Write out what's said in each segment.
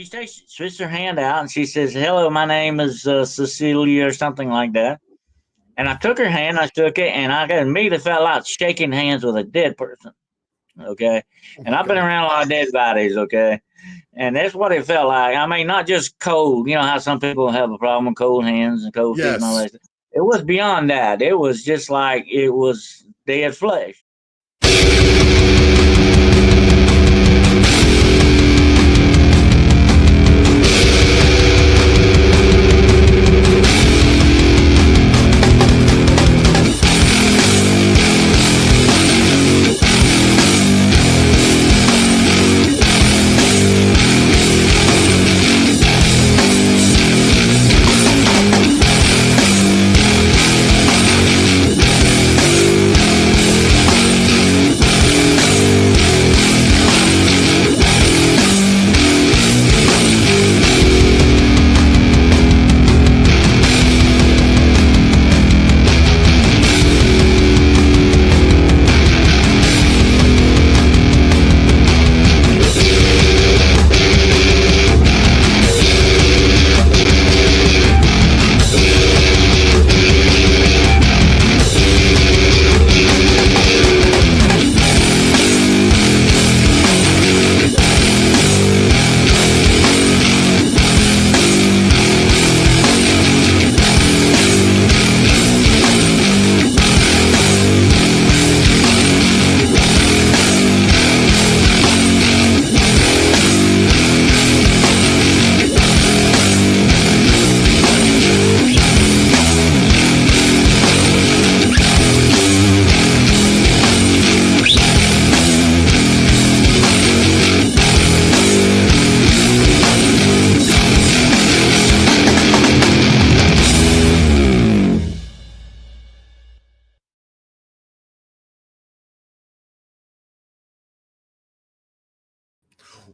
stretched her hand out and she says, "Hello, my name is Cecilia," or something like that. And I took her hand, I shook it, and I immediately felt like shaking hands with a dead person. Okay, Oh and my I've been God. around a lot of dead bodies. Okay, and that's what it felt like. I mean, not just cold. You know how some people have a problem with cold hands and cold feet and all Yes. that. It was beyond that. It was just like it was dead flesh.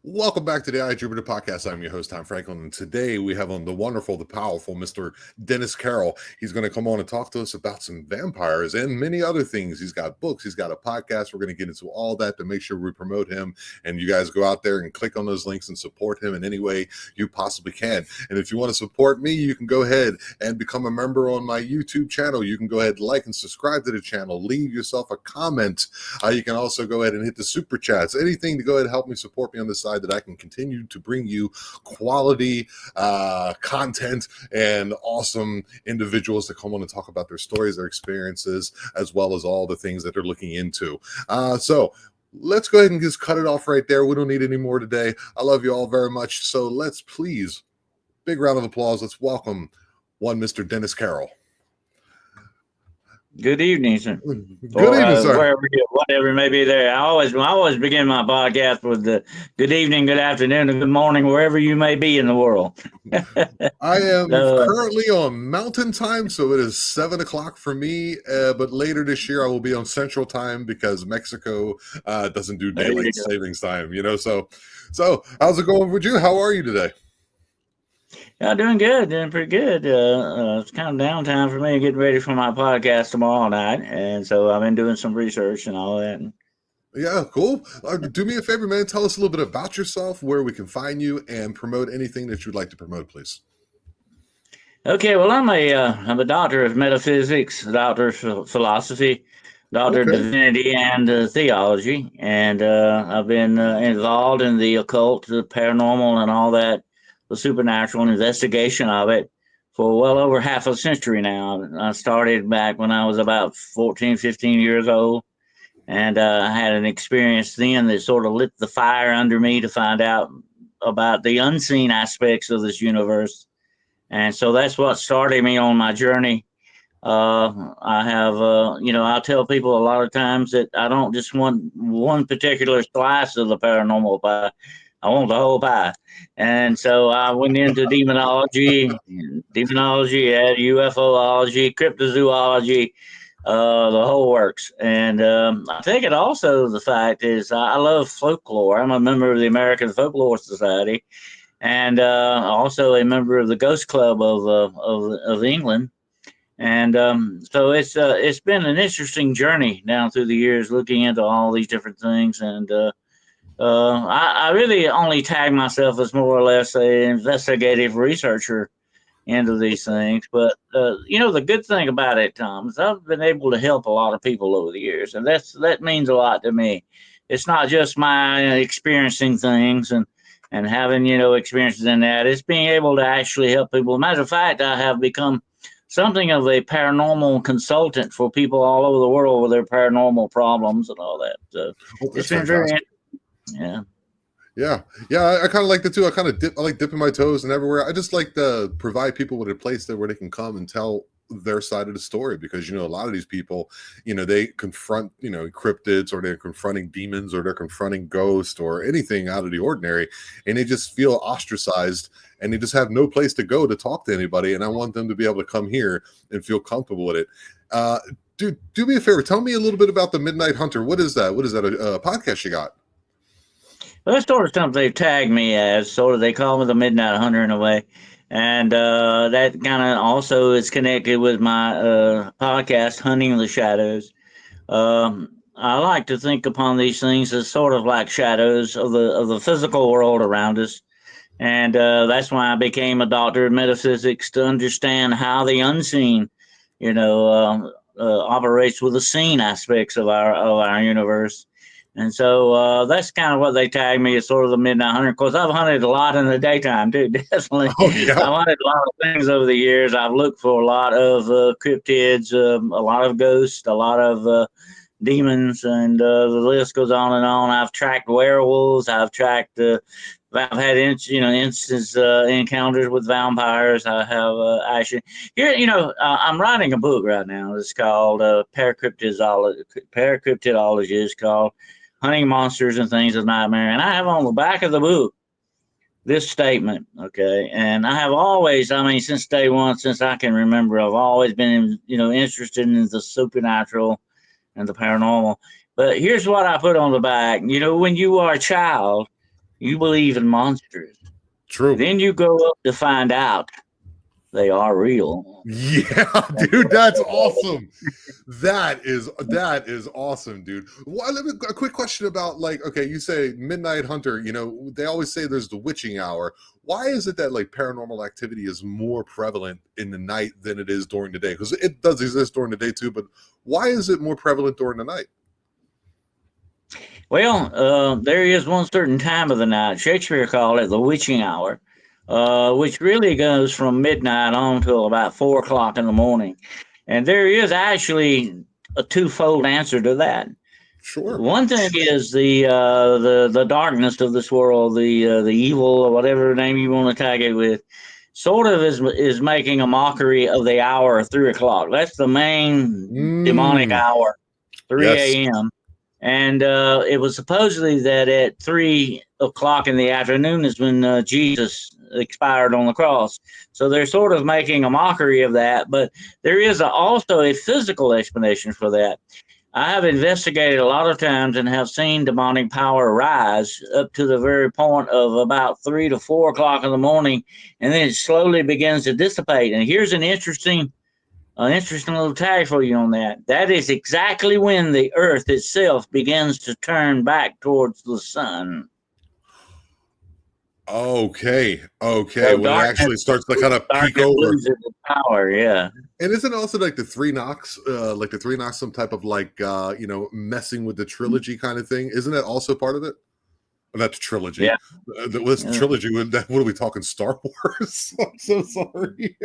Welcome back to the I Jupiter podcast. I'm your host, Tom Franklin, and today we have on the wonderful, the powerful Mr. Dennis Carroll. He's going to come on and talk to us about some vampires and many other things. He's got books, he's got a podcast. We're going to get into all that to make sure we promote him, and you guys go out there and click on those links and support him in any way you possibly can. And if you want to support me, you can go ahead and become a member on my YouTube channel. You can go ahead and like and subscribe to the channel. Leave yourself a comment. You can also go ahead and hit the super chats. Anything to go ahead and help me support me on this side that I can continue to bring you quality content and awesome individuals to come on and talk about their stories, their experiences, as well as all the things that they're looking into. So let's go ahead and just cut it off right there. We don't need any more today. I love you all very much. So let's please, big round of applause. Let's welcome one Mr. Dennis Carroll. Good evening, sir. Good Or evening, sir. wherever you, whatever may be there. I always begin my podcast with the good evening, good afternoon, and good morning, wherever you may be in the world. I am So, currently on Mountain Time, so it is 7 o'clock for me. But later this year, I will be on Central Time because Mexico doesn't do there you daylight go. savings time. So how's it going with you? How are you today? Yeah, doing good, doing pretty good. It's kind of downtime for me, getting ready for my podcast tomorrow night, and so I've been doing some research and all that. Yeah, cool. Do me a favor, man. Tell us a little bit about yourself, where we can find you, and promote anything that you'd like to promote, please. Okay, well, I'm a doctor of metaphysics, a doctor of philosophy, doctor of Okay. divinity, and theology, and I've been involved in the occult, the paranormal, and all that, the supernatural and investigation of it for well over half a century now. I started back when I was about 14, 15 years old, and I had an experience then that sort of lit the fire under me to find out about the unseen aspects of this universe, and so that's what started me on my journey. I have, I'll tell people a lot of times that I don't just want one particular slice of the paranormal pie. I want the whole pie. And so I went into demonology, UFOlogy, cryptozoology, the whole works. And I think it also, the fact is, I love folklore. I'm a member of the American Folklore Society, and also a member of the Ghost Club of England. And so it's been an interesting journey down through the years, looking into all these different things, and I really only tag myself as more or less a investigative researcher into these things. But the good thing about it, Tom, is I've been able to help a lot of people over the years, and that means a lot to me. It's not just my experiencing things and having experiences in that. It's being able to actually help people. Matter of fact, I have become something of a paranormal consultant for people all over the world with their paranormal problems and all that. So Oh, it's that's been very, fantastic. yeah. Yeah, yeah, I kind of like that too. I like dipping my toes and everywhere. I just like to provide people with a place where they can come and tell their side of the story, because a lot of these people, they confront cryptids, or they're confronting demons, or they're confronting ghosts, or anything out of the ordinary, and they just feel ostracized, and they just have no place to go to talk to anybody. And I want them to be able to come here and feel comfortable with it. Uh, do me a favor. Tell me a little bit about the Midnight Hunter. What is that? What is that? A podcast you got? Well, that's sort of something they've tagged me as. Sort of, they call me the Midnight Hunter in a way, and that kind of also is connected with my podcast, Hunting the Shadows. I like to think upon these things as sort of like shadows of the physical world around us, and that's why I became a doctor of metaphysics, to understand how the unseen, operates with the seen aspects of our universe. And so that's kind of what they tag me as sort of the Midnight Hunter. Of course, I've hunted a lot in the daytime too. Definitely, Oh yeah. I've hunted a lot of things over the years. I've looked for a lot of cryptids, a lot of ghosts, a lot of demons, and the list goes on and on. I've tracked werewolves. I've tracked. I've had instance encounters with vampires. I have actually here. I'm writing a book right now. It's called Paracryptidology. It's called Hunting Monsters and Things of Nightmare, and I have on the back of the book this statement. Okay, and I have always, I mean, since day one, since I can remember, I've always been interested in the supernatural and the paranormal. But here's what I put on the back. When you are a child, you believe in monsters. True. Then you grow up to find out they are real. Yeah, dude, that's awesome. That is awesome, dude. Well, a quick question about, like, okay, you say Midnight Hunter. They always say there's the witching hour. Why is it that, like, paranormal activity is more prevalent in the night than it is during the day? Because it does exist during the day too, but why is it more prevalent during the night? Well, there is one certain time of the night. Shakespeare called it the witching hour, which really goes from midnight on till about 4 o'clock in the morning. And there is actually a twofold answer to that. Sure. One thing is the darkness of this world, the evil, or whatever name you want to tag it with, sort of is making a mockery of the hour of 3 o'clock. That's the main demonic Mm, hour, yes. 3 a.m. And it was supposedly that at 3 o'clock in the afternoon is when Jesus expired on the cross. So they're sort of making a mockery of that, but there is also a physical explanation for that. I have investigated a lot of times and have seen demonic power rise up to the very point of about 3 to 4 o'clock in the morning, and then it slowly begins to dissipate. And here's an interesting little tag for you on that. That is exactly when the Earth itself begins to turn back towards the sun. Okay. Okay. So When it actually starts to kind of peak darkness over. loses its power. Yeah. And isn't it also like the three knocks, some type of, like, messing with the trilogy kind of thing? Isn't that also part of it? Oh, that's trilogy. Yeah. What's the Yeah. trilogy? What are we talking? Star Wars? I'm so sorry.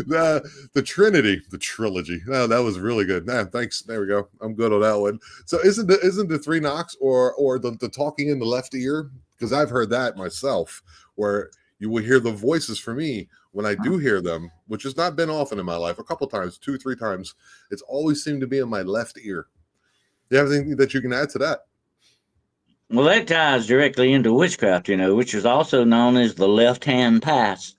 The Trinity, the trilogy. Oh, that was really good. Man, thanks. There we go. I'm good on that one. So isn't the three knocks, or the talking in the left ear? Because I've heard that myself, where you will hear the voices for me when I do hear them, which has not been often in my life. A couple times, 2, 3 times. It's always seemed to be in my left ear. Do you have anything that you can add to that? Well, that ties directly into witchcraft, which is also known as the left hand path.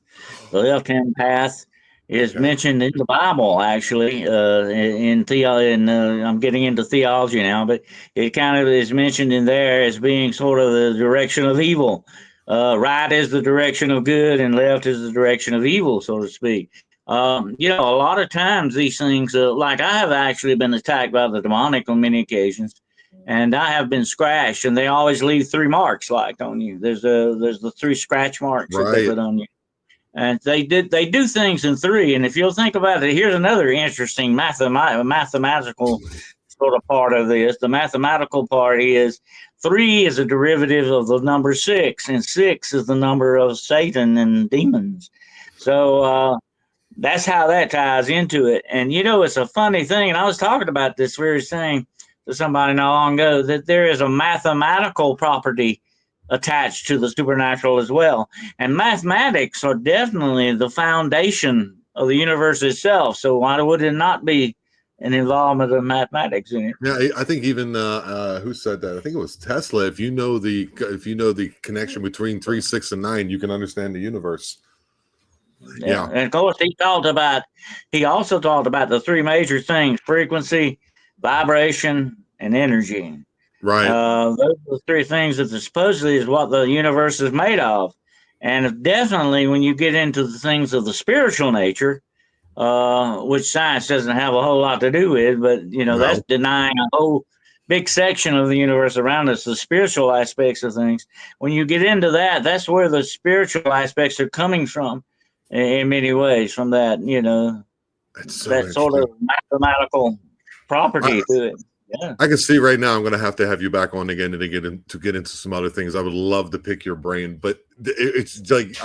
The left hand path is Okay. mentioned in the Bible, actually. I'm getting into theology now, but it kind of is mentioned in there as being sort of the direction of evil. Right is the direction of good, and left is the direction of evil, so to speak. A lot of times these things, like I have actually been attacked by the demonic on many occasions, and I have been scratched, and they always leave 3 marks like on you. There's the 3 scratch marks that they Right. put on you. And they do things in 3. And if you'll think about it, here's another interesting mathematical sort of part of this. The mathematical part is 3 is a derivative of the number 6, and 6 is the number of Satan and demons. So that's how that ties into it. And it's a funny thing. And I was talking about this very thing to somebody not long ago, that there is a mathematical property attached to the supernatural as well. And mathematics are definitely the foundation of the universe itself. So why would it not be an involvement of mathematics in it? Yeah, I think even who said that? I think it was Tesla. If you know the connection between 3, 6, and 9, you can understand the universe. Yeah. And of course, he also talked about the 3 major things: frequency, vibration, and energy. Right. Those are the 3 things that supposedly is what the universe is made of. And definitely when you get into the things of the spiritual nature, which science doesn't have a whole lot to do with, but that's No. denying a whole big section of the universe around us, the spiritual aspects of things. When you get into that, that's where the spiritual aspects are coming from in many ways, from that, It's so that sort interesting. of mathematical property to it. Yeah. I can see right now I'm going to have you back on again to get into some other things. I would love to pick your brain, but it's like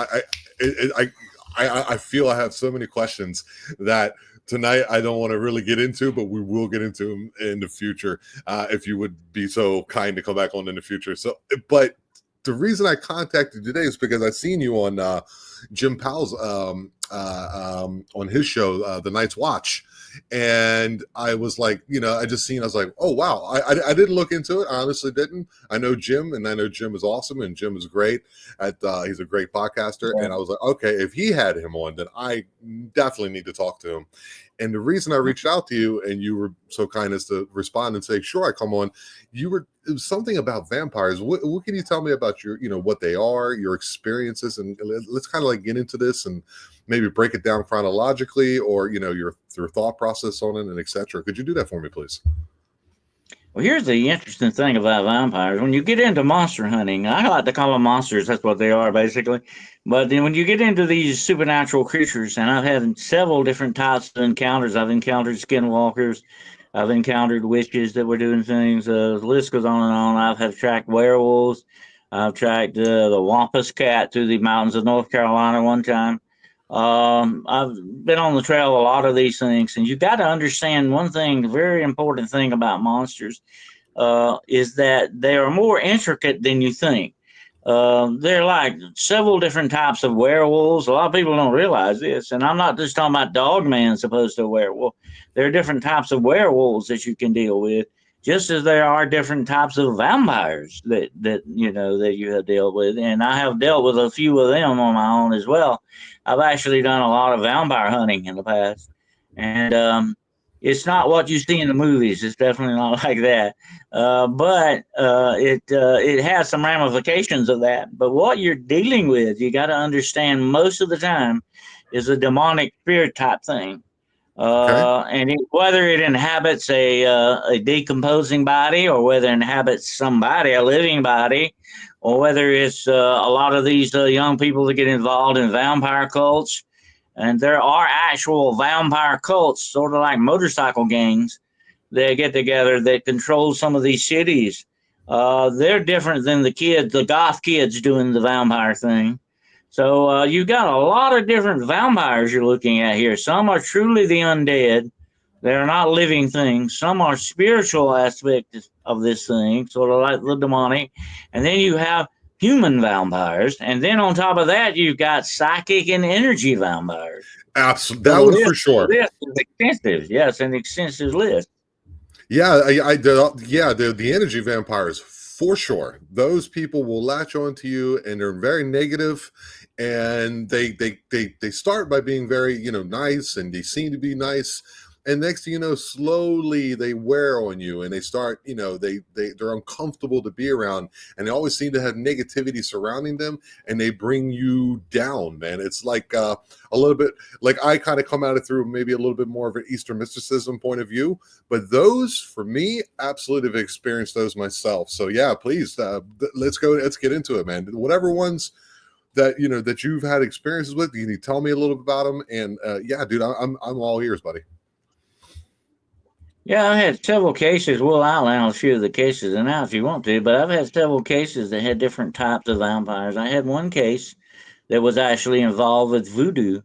I feel I have so many questions that tonight I don't want to really get into, but we will get into them in the future if you would be so kind to come back on in the future. So, but the reason I contacted you today is because I seen you on Jim Powell's on his show, The Night's Watch. And I was like, I was like, oh, wow. I didn't look into it. I honestly didn't. I know Jim, and I know Jim is awesome, and Jim is great. He's a great podcaster. Yeah. And I was like, okay, if he had him on, then I definitely need to talk to him. And the reason I reached out to you, and you were so kind as to respond and say, sure, I come on. It was something about vampires. What can you tell me about your, what they are, your experiences, and let's kind of like get into this and maybe break it down chronologically, or your thought process on it, and etc. Could you do that for me, please? Well, here's the interesting thing about vampires. When you get into monster hunting, I like to call them monsters. That's what they are, basically. But then when you get into these supernatural creatures, and I've had several different types of encounters. I've encountered skinwalkers. I've encountered witches that were doing things. The list goes on and on. Have tracked werewolves. I've tracked the Wampus cat through the mountains of North Carolina one time. I've been on the trail a lot of these things, and you got to understand one thing, very important thing about monsters, is that they are more intricate than you think. They're like several different types of werewolves. A lot of people don't realize this, and I'm not just talking about Dogman supposed to a werewolf. There are different types of werewolves that you can deal with, just as there are different types of vampires that you have dealt with, and I have dealt with a few of them on my own as well. I've actually done a lot of vampire hunting in the past, and it's not what you see in the movies. It's definitely not like that, but it has some ramifications of that. But what you're dealing with, you got to understand, most of the time, is a demonic spirit type thing. Okay. Whether it inhabits a decomposing body, or whether it inhabits somebody, a living body, or whether it's a lot of these young people that get involved in vampire cults. And there are actual vampire cults, sort of like motorcycle gangs, that get together that control some of these cities. They're different than the goth kids doing the vampire thing. So you've got a lot of different vampires you're looking at here. Some are truly the undead. They're not living things. Some are spiritual aspects of this thing, sort of like the demonic. And then you have human vampires. And then on top of that, you've got psychic and energy vampires. Absolutely. So That one for sure. the list is extensive. Yes, an extensive list. Yeah, the energy vampires for sure. Those people will latch onto you, and they're very negative, and they start by being very nice, and they seem to be nice, And next thing you know, slowly they wear on you, and they start, they're uncomfortable to be around, and they always seem to have negativity surrounding them, and they bring you down, man. It's like a little bit like I kind of come at it through maybe a little bit more of an Eastern mysticism point of view, but those for me, absolutely have experienced those myself. So yeah, please, let's get into it, man. Whatever ones that you've had experiences with, can you tell me a little bit about them? And yeah, dude, I'm all ears, buddy. Yeah, I've had several cases. We'll outline a few of the cases now if you want to, but I've had several cases that had different types of vampires. I had one case that was actually involved with voodoo.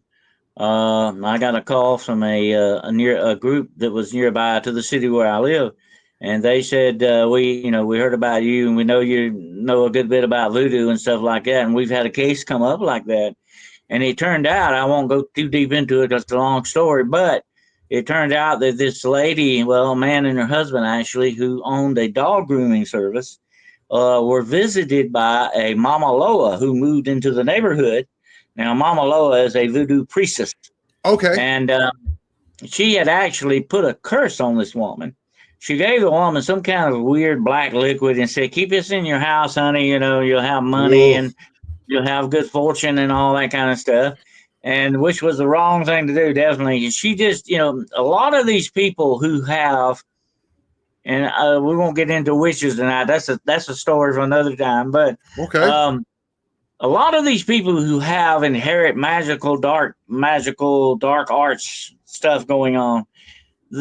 I got a call from a group that was nearby to the city where I live, and they said we heard about you and we know you know a good bit about voodoo and stuff like that, and we've had a case come up like that. And it turned out, I won't go too deep into it because it's a long story, but it turned out that this lady, well, a man and her husband actually, who owned a dog grooming service, were visited by a Mama Loa who moved into the neighborhood. Now, Mama Loa is a voodoo priestess, Okay. and she had actually put a curse on this woman. She gave the woman some kind of weird black liquid and said, "Keep this in your house, honey. You'll have money Whoa. and you'll have good fortune and all that kind of stuff." And which was the wrong thing to do, definitely. She just, a lot of these people who have, and we won't get into witches tonight. That's a story for another time. But Okay. um, a lot of these people who have inherent magical dark arts stuff going on,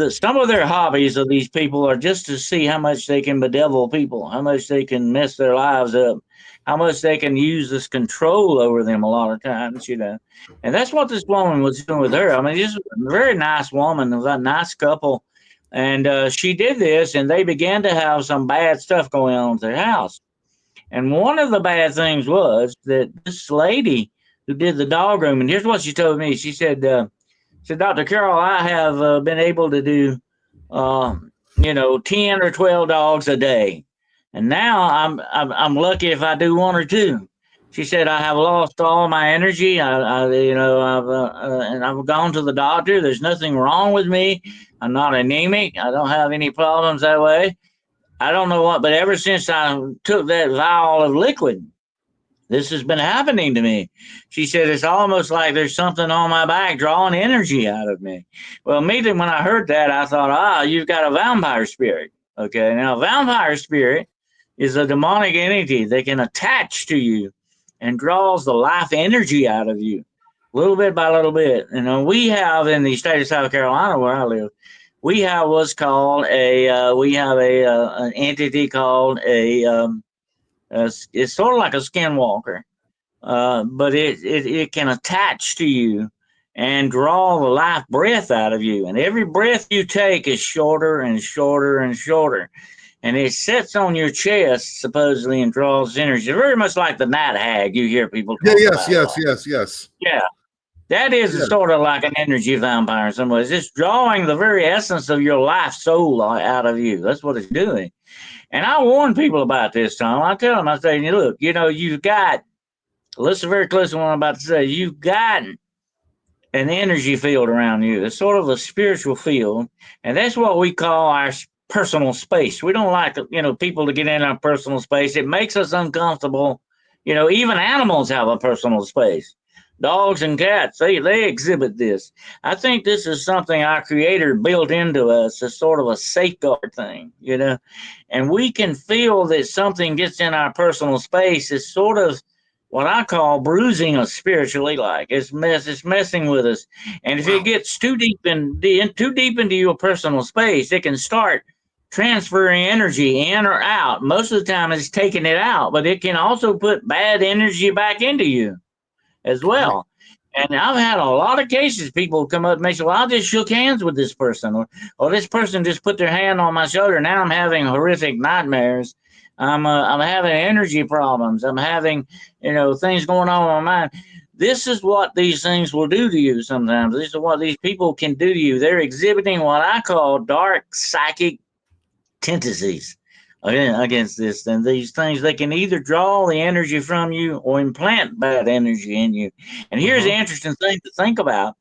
some of their hobbies of these people are just to see how much they can bedevil people, how much they can mess their lives up, how much they can use this control over them a lot of times. And that's what this woman was doing with her. I mean, this was a very nice woman, it was a nice couple. And she did this, and they began to have some bad stuff going on at their house. And one of the bad things was that this lady who did the dog grooming, and here's what she told me. She said, "Dr. Carroll, I have been able to do, 10 or 12 dogs a day. And now I'm lucky if I do one or two." She said, "I have lost all my energy. And I've gone to the doctor. There's nothing wrong with me. I'm not anemic. I don't have any problems that way. I don't know what, but ever since I took that vial of liquid, this has been happening to me." She said, "It's almost like there's something on my back drawing energy out of me." Well, immediately when I heard that, I thought, you've got a vampire spirit. Okay, now, a vampire spirit is a demonic entity that can attach to you and draws the life energy out of you little bit by little bit. We have in the state of South Carolina where I live, we have what's called an entity called it's sort of like a skinwalker, but it can attach to you and draw the life breath out of you. And every breath you take is shorter and shorter and shorter. And it sits on your chest, supposedly, and draws energy. Very much like the night hag you hear people Yeah. talk Yes. about a Yes. lot. Yes. Yes. Yeah. That is Yeah. sort of like an energy vampire in some ways. It's drawing the very essence of your life soul out of you. That's what it's doing. And I warn people about this, Tom. I tell them, I say, look, you've got, listen very close to what I'm about to say, you've got an energy field around you. It's sort of a spiritual field. And that's what we call our personal space. We don't like, people to get in our personal space. It makes us uncomfortable. Even animals have a personal space. Dogs and cats, they exhibit this. I think this is something our creator built into us as sort of a safeguard thing. And we can feel that something gets in our personal space. It's sort of what I call bruising us spiritually, like it's messing with us. And if it Wow. gets too deep into your personal space, it can start transferring energy in or out. Most of the time it's taking it out, but it can also put bad energy back into you as Okay. well. And I've had a lot of cases, people come up and they say, "Well, I just shook hands with this person," or "This person just put their hand on my shoulder. Now I'm having horrific nightmares. I'm having energy problems. I'm having, things going on in my mind." This is what these things will do to you sometimes. This is what these people can do to you. They're exhibiting what I call dark psychic tendencies against this. And these things, they can either draw the energy from you or implant bad energy in you. And here's the Uh-huh. interesting thing to think about.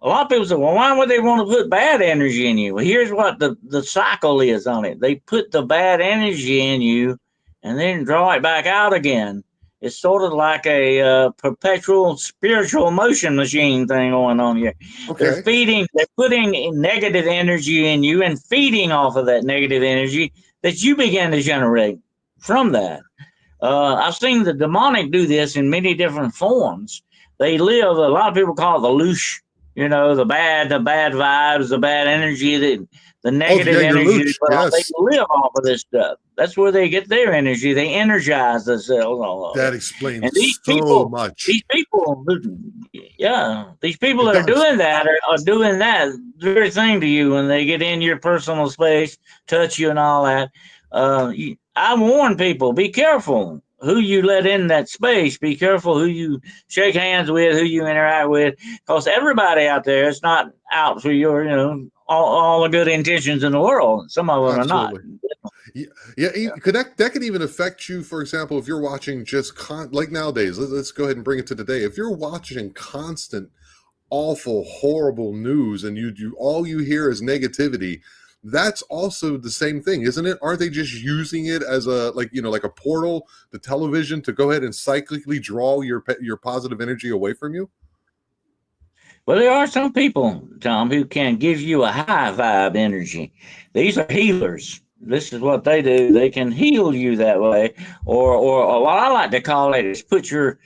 a lot of people say, well, why would they want to put bad energy in you? Well, here's what the cycle is on it. They put the bad energy in you and then draw it back out again. It's sort of like a perpetual spiritual motion machine thing going on here. Okay. They're putting negative energy in you and feeding off of that negative energy that you begin to generate from that. I've seen the demonic do this in many different forms. They live. A lot of people call it the loosh. The bad vibes, the bad energy, the Oh, yeah, negative your energy they looch. put off. They Yes. live off of this stuff. That's where they get their energy. They energize themselves all of That it. And explains so much. these people It that are does. doing that are doing that very thing to you when they get in your personal space, touch you, and all that. I warn people: be careful who you let in that space. Be careful who you shake hands with, who you interact with, because everybody out there is not out for your, all the good intentions in the world. Some of them are not. Absolutely. Yeah, yeah. That could even affect you. For example, if you're watching just like nowadays, let's go ahead and bring it to today. If you're watching constant, awful, horrible news, and you all you hear is negativity, that's also the same thing, isn't it? Aren't they just using it as a like a portal, the television, to go ahead and cyclically draw your positive energy away from you? Well, there are some people, Tom, who can give you a high vibe energy. These are healers. This is what they do. They can heal you that way, or what I like to call it is put your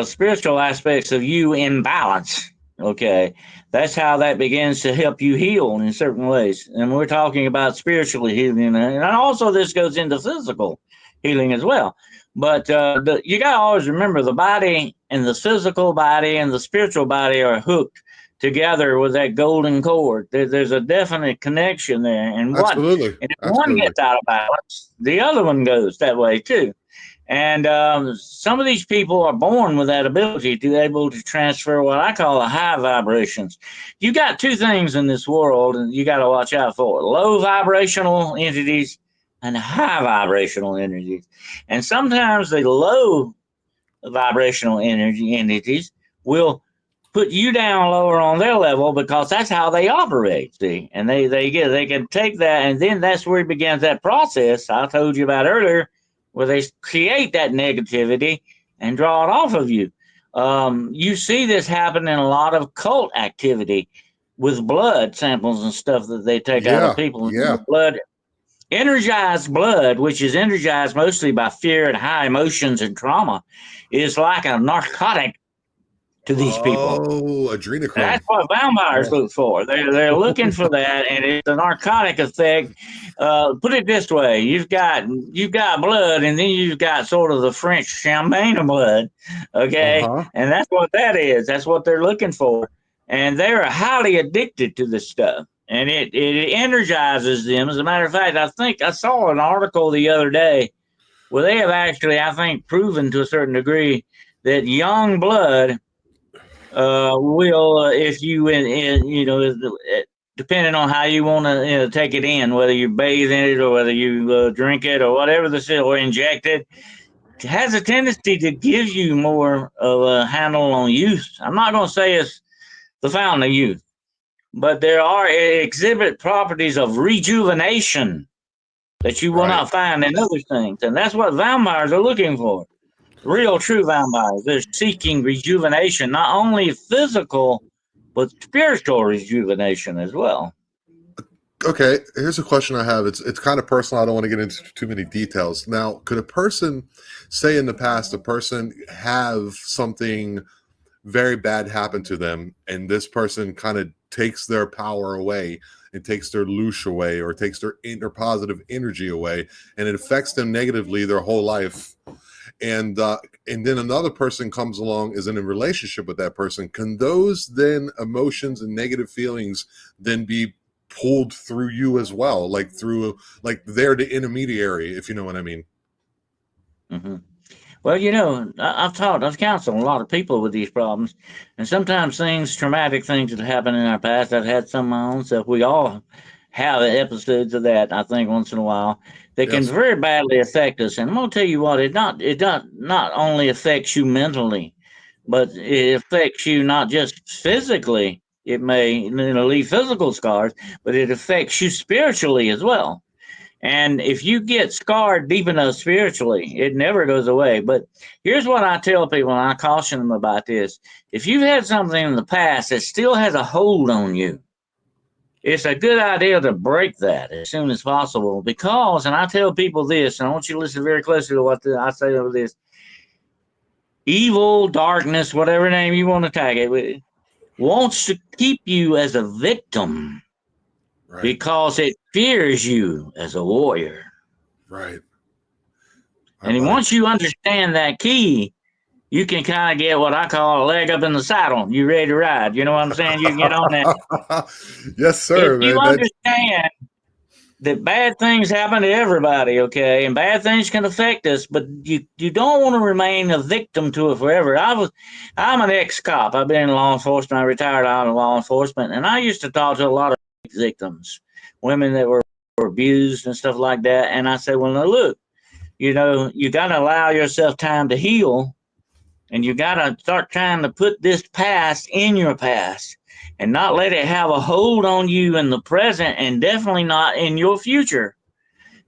spiritual aspects of you in balance. Okay, that's how that begins to help you heal in certain ways. And we're talking about spiritually healing, and also this goes into physical healing as well. But you got to always remember the body and the physical body and the spiritual body are hooked together with that golden cord. There's a definite connection there. Absolutely, And if one absolutely. gets out of balance, the other one goes that way too. And some of these people are born with that ability to be able to transfer what I call the high vibrations. You got two things in this world, and you got to watch out for: low vibrational entities and high vibrational entities. And sometimes the low vibrational energy entities will put you down lower on their level because that's how they operate. See, and they can take that, and then that's where it begins that process I told you about earlier, where they create that negativity and draw it off of you. You see this happen in a lot of cult activity with blood samples and stuff that they take out of Yeah, people. The yeah. blood, energized blood, which is energized mostly by fear and high emotions and trauma, is like a narcotic to these people. Oh, That's adrenochrome. what vampires Yeah. look for. They're looking for that, and it's a narcotic effect. Put it this way: you've got blood, and then you've got sort of the French champagne of blood, okay? Uh-huh. And that's what that is. That's what they're looking for, and they're highly addicted to this stuff, and it energizes them. As a matter of fact, I think I saw an article the other day where they have actually, I think, proven to a certain degree that young blood will, if you depending on how you want to take it in, whether you bathe in it or whether you drink it or whatever or inject it, has a tendency to give you more of a handle on youth. I'm not going to say it's the fountain of youth, but there are exhibit properties of rejuvenation that you will Right. not find in other things, and that's what vampires are looking for. Real true vampires. They're seeking rejuvenation, not only physical, but spiritual rejuvenation as well. Okay, here's a question I have. It's kind of personal. I don't want to get into too many details. Now, could a person say in the past a person have something very bad happen to them, and this person kind of takes their power away and takes their loosh away, or takes their positive energy away, and it affects them negatively their whole life, and then another person comes along, is in a relationship with that person? Can those then emotions and negative feelings then be pulled through you as well, like through, like they're the intermediary, if you know what I mean? hmm Well, I've counseled a lot of people with these problems, and sometimes traumatic things that happen in our past. I've had some of my own stuff. We all have episodes of that. I think once in a while that can Yes. very badly affect us. And I'm gonna tell you what, it not only affects you mentally, but it affects you not just physically. It may, leave physical scars, but it affects you spiritually as well. And if you get scarred deep enough spiritually, it never goes away. But here's what I tell people, and I caution them about this. If you've had something in the past that still has a hold on you, it's a good idea to break that as soon as possible. Because, and I tell people this, and I want you to listen very closely to what I say over this: evil, darkness, whatever name you want to tag it with, wants to keep you as a victim Right. because it fears you as a warrior. Right. All right, And buddy. once you understand that key, you can kind of get what I call a leg up in the saddle. You ready to ride? You know what I'm saying? You get on that. Yes, If sir, you man. That understand that bad things happen to everybody, okay, and bad things can affect us, but you don't want to remain a victim to it forever. I'm an ex-cop. I've been in law enforcement. I retired out of law enforcement, and I used to talk to a lot of victims, women that were abused and stuff like that. And I said, well, now look, you got to allow yourself time to heal, and you got to start trying to put this past in your past and not let it have a hold on you in the present, and definitely not in your future,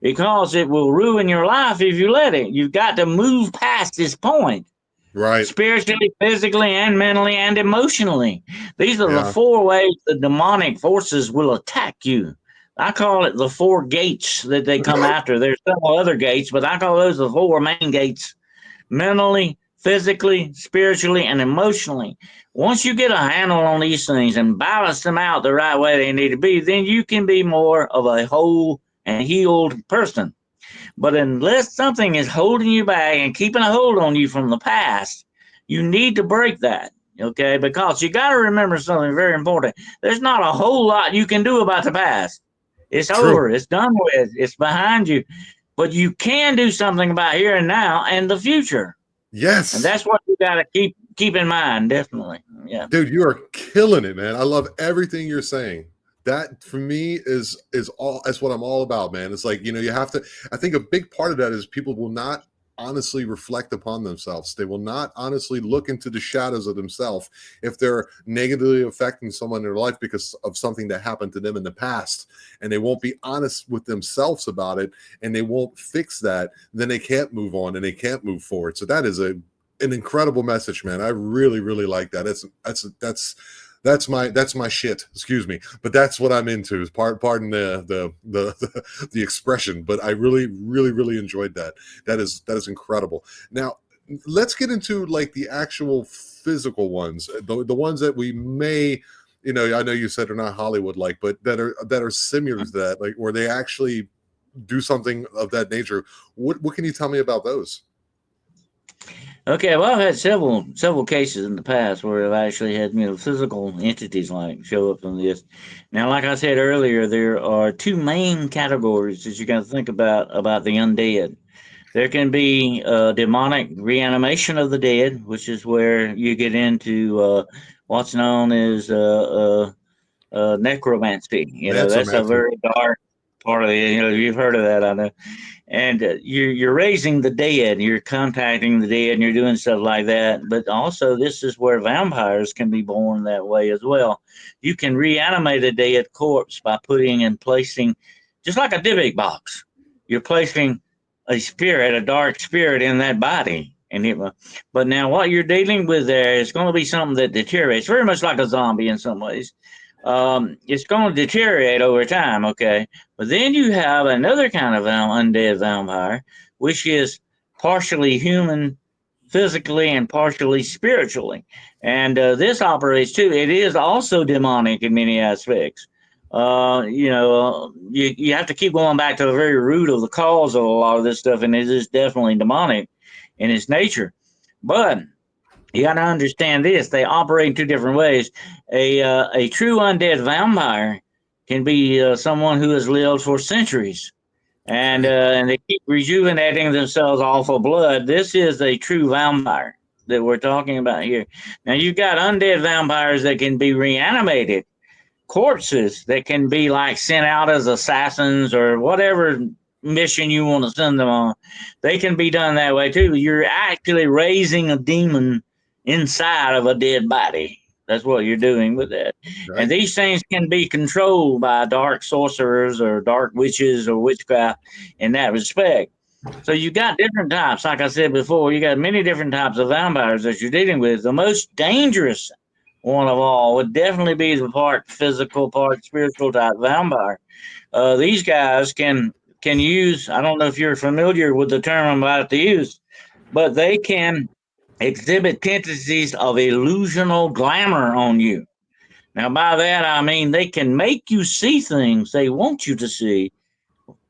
because it will ruin your life if you let it. You've got to move past this point, right. spiritually, physically, and mentally, and emotionally. These are the Yeah. four ways the demonic forces will attack you. I call it the four gates that they come after. There's several other gates, but I call those the four main gates: mentally, physically, spiritually, and emotionally. Once you get a handle on these things and balance them out the right way they need to be, then you can be more of a whole and healed person. But unless something is holding you back and keeping a hold on you from the past, you need to break that. Okay, because you got to remember something very important. There's not a whole lot you can do about the past. It's True. over. It's done with. It's behind you. But you can do something about here and now and the future. And Yes. that's what you got to keep in mind, definitely. Yeah. Dude, you are killing it, man. I love everything you're saying. That for me is all that's what I'm all about, man. It's like, you have to I think a big part of that is people will not honestly reflect upon themselves. They will not honestly look into the shadows of themselves if they're negatively affecting someone in their life because of something that happened to them in the past, and they won't be honest with themselves about it, and they won't fix that. Then they can't move on and they can't move forward. So that is an incredible message, man. I really, really like that. That's my shit. Excuse me, but that's what I'm into. Pardon the expression, but I really, really, really enjoyed that. That is incredible. Now let's get into like the actual physical ones, the ones that we may. I know you said are not Hollywood like, but that are similar to that, like where they actually do something of that nature. What can you tell me about those? Okay. Well, I've had several cases in the past where I've actually had physical entities like show up on this. Now, like I said earlier, there are two main categories that you got to think about the undead. There can be demonic reanimation of the dead, which is where you get into what's known as necromancy. That's a Necromancy. very dark part of it. You've heard of that, I know. And you're raising the dead, you're contacting the dead, and you're doing stuff like that. But also, this is where vampires can be born that way as well. You can reanimate a dead corpse by putting and placing, just like a Dybbuk box. You're placing a spirit, a dark spirit, in that body. But now what you're dealing with there is going to be something that deteriorates, very much like a zombie in some ways. It's going to deteriorate over time, okay? But then you have another kind of undead vampire, which is partially human physically and partially spiritually. And this operates too. It is also demonic in many aspects. You have to keep going back to the very root of the cause of a lot of this stuff, and it is definitely demonic in its nature. But you got to understand this: they operate in two different ways. A true undead vampire can be someone who has lived for centuries, and Okay. they keep rejuvenating themselves off of blood. This is a true vampire that we're talking about here. Now you've got undead vampires that can be reanimated, corpses that can be like sent out as assassins or whatever mission you want to send them on. They can be done that way too. You're actually raising a demon inside of a dead body. That's what you're doing with that. And Right. these things can be controlled by dark sorcerers or dark witches or witchcraft in that respect. So you got different types. Like I said before, you got many different types of vampires that you're dealing with. The most dangerous one of all would definitely be the part physical, part spiritual type vampire. These guys can use. I don't know if you're familiar with the term I'm about to use, but they can exhibit tendencies of illusional glamour on you. Now, by that I mean they can make you see things they want you to see,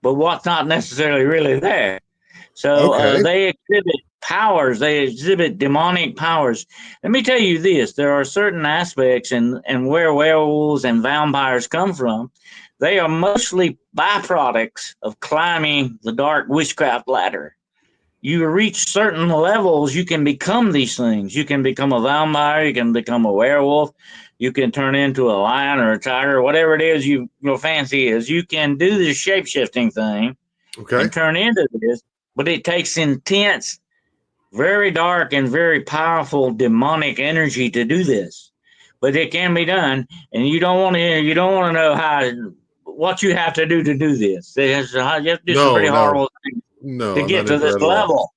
but what's not necessarily really there. So Okay. they exhibit powers. They exhibit demonic powers. Let me tell you this: there are certain aspects, and where werewolves and vampires come from. They are mostly byproducts of climbing the dark witchcraft ladder. You reach certain levels, you can become these things. You can become a vampire. You can become a werewolf. You can turn into a lion or a tiger, whatever it is your fancy is. You can do this shape shifting thing Okay. and turn into this, but it takes intense, very dark, and very powerful demonic energy to do this. But it can be done, and you don't want to know how what you have to do this. You have to do some No, pretty no, horrible things to no, I'm get not to into this that at all. level.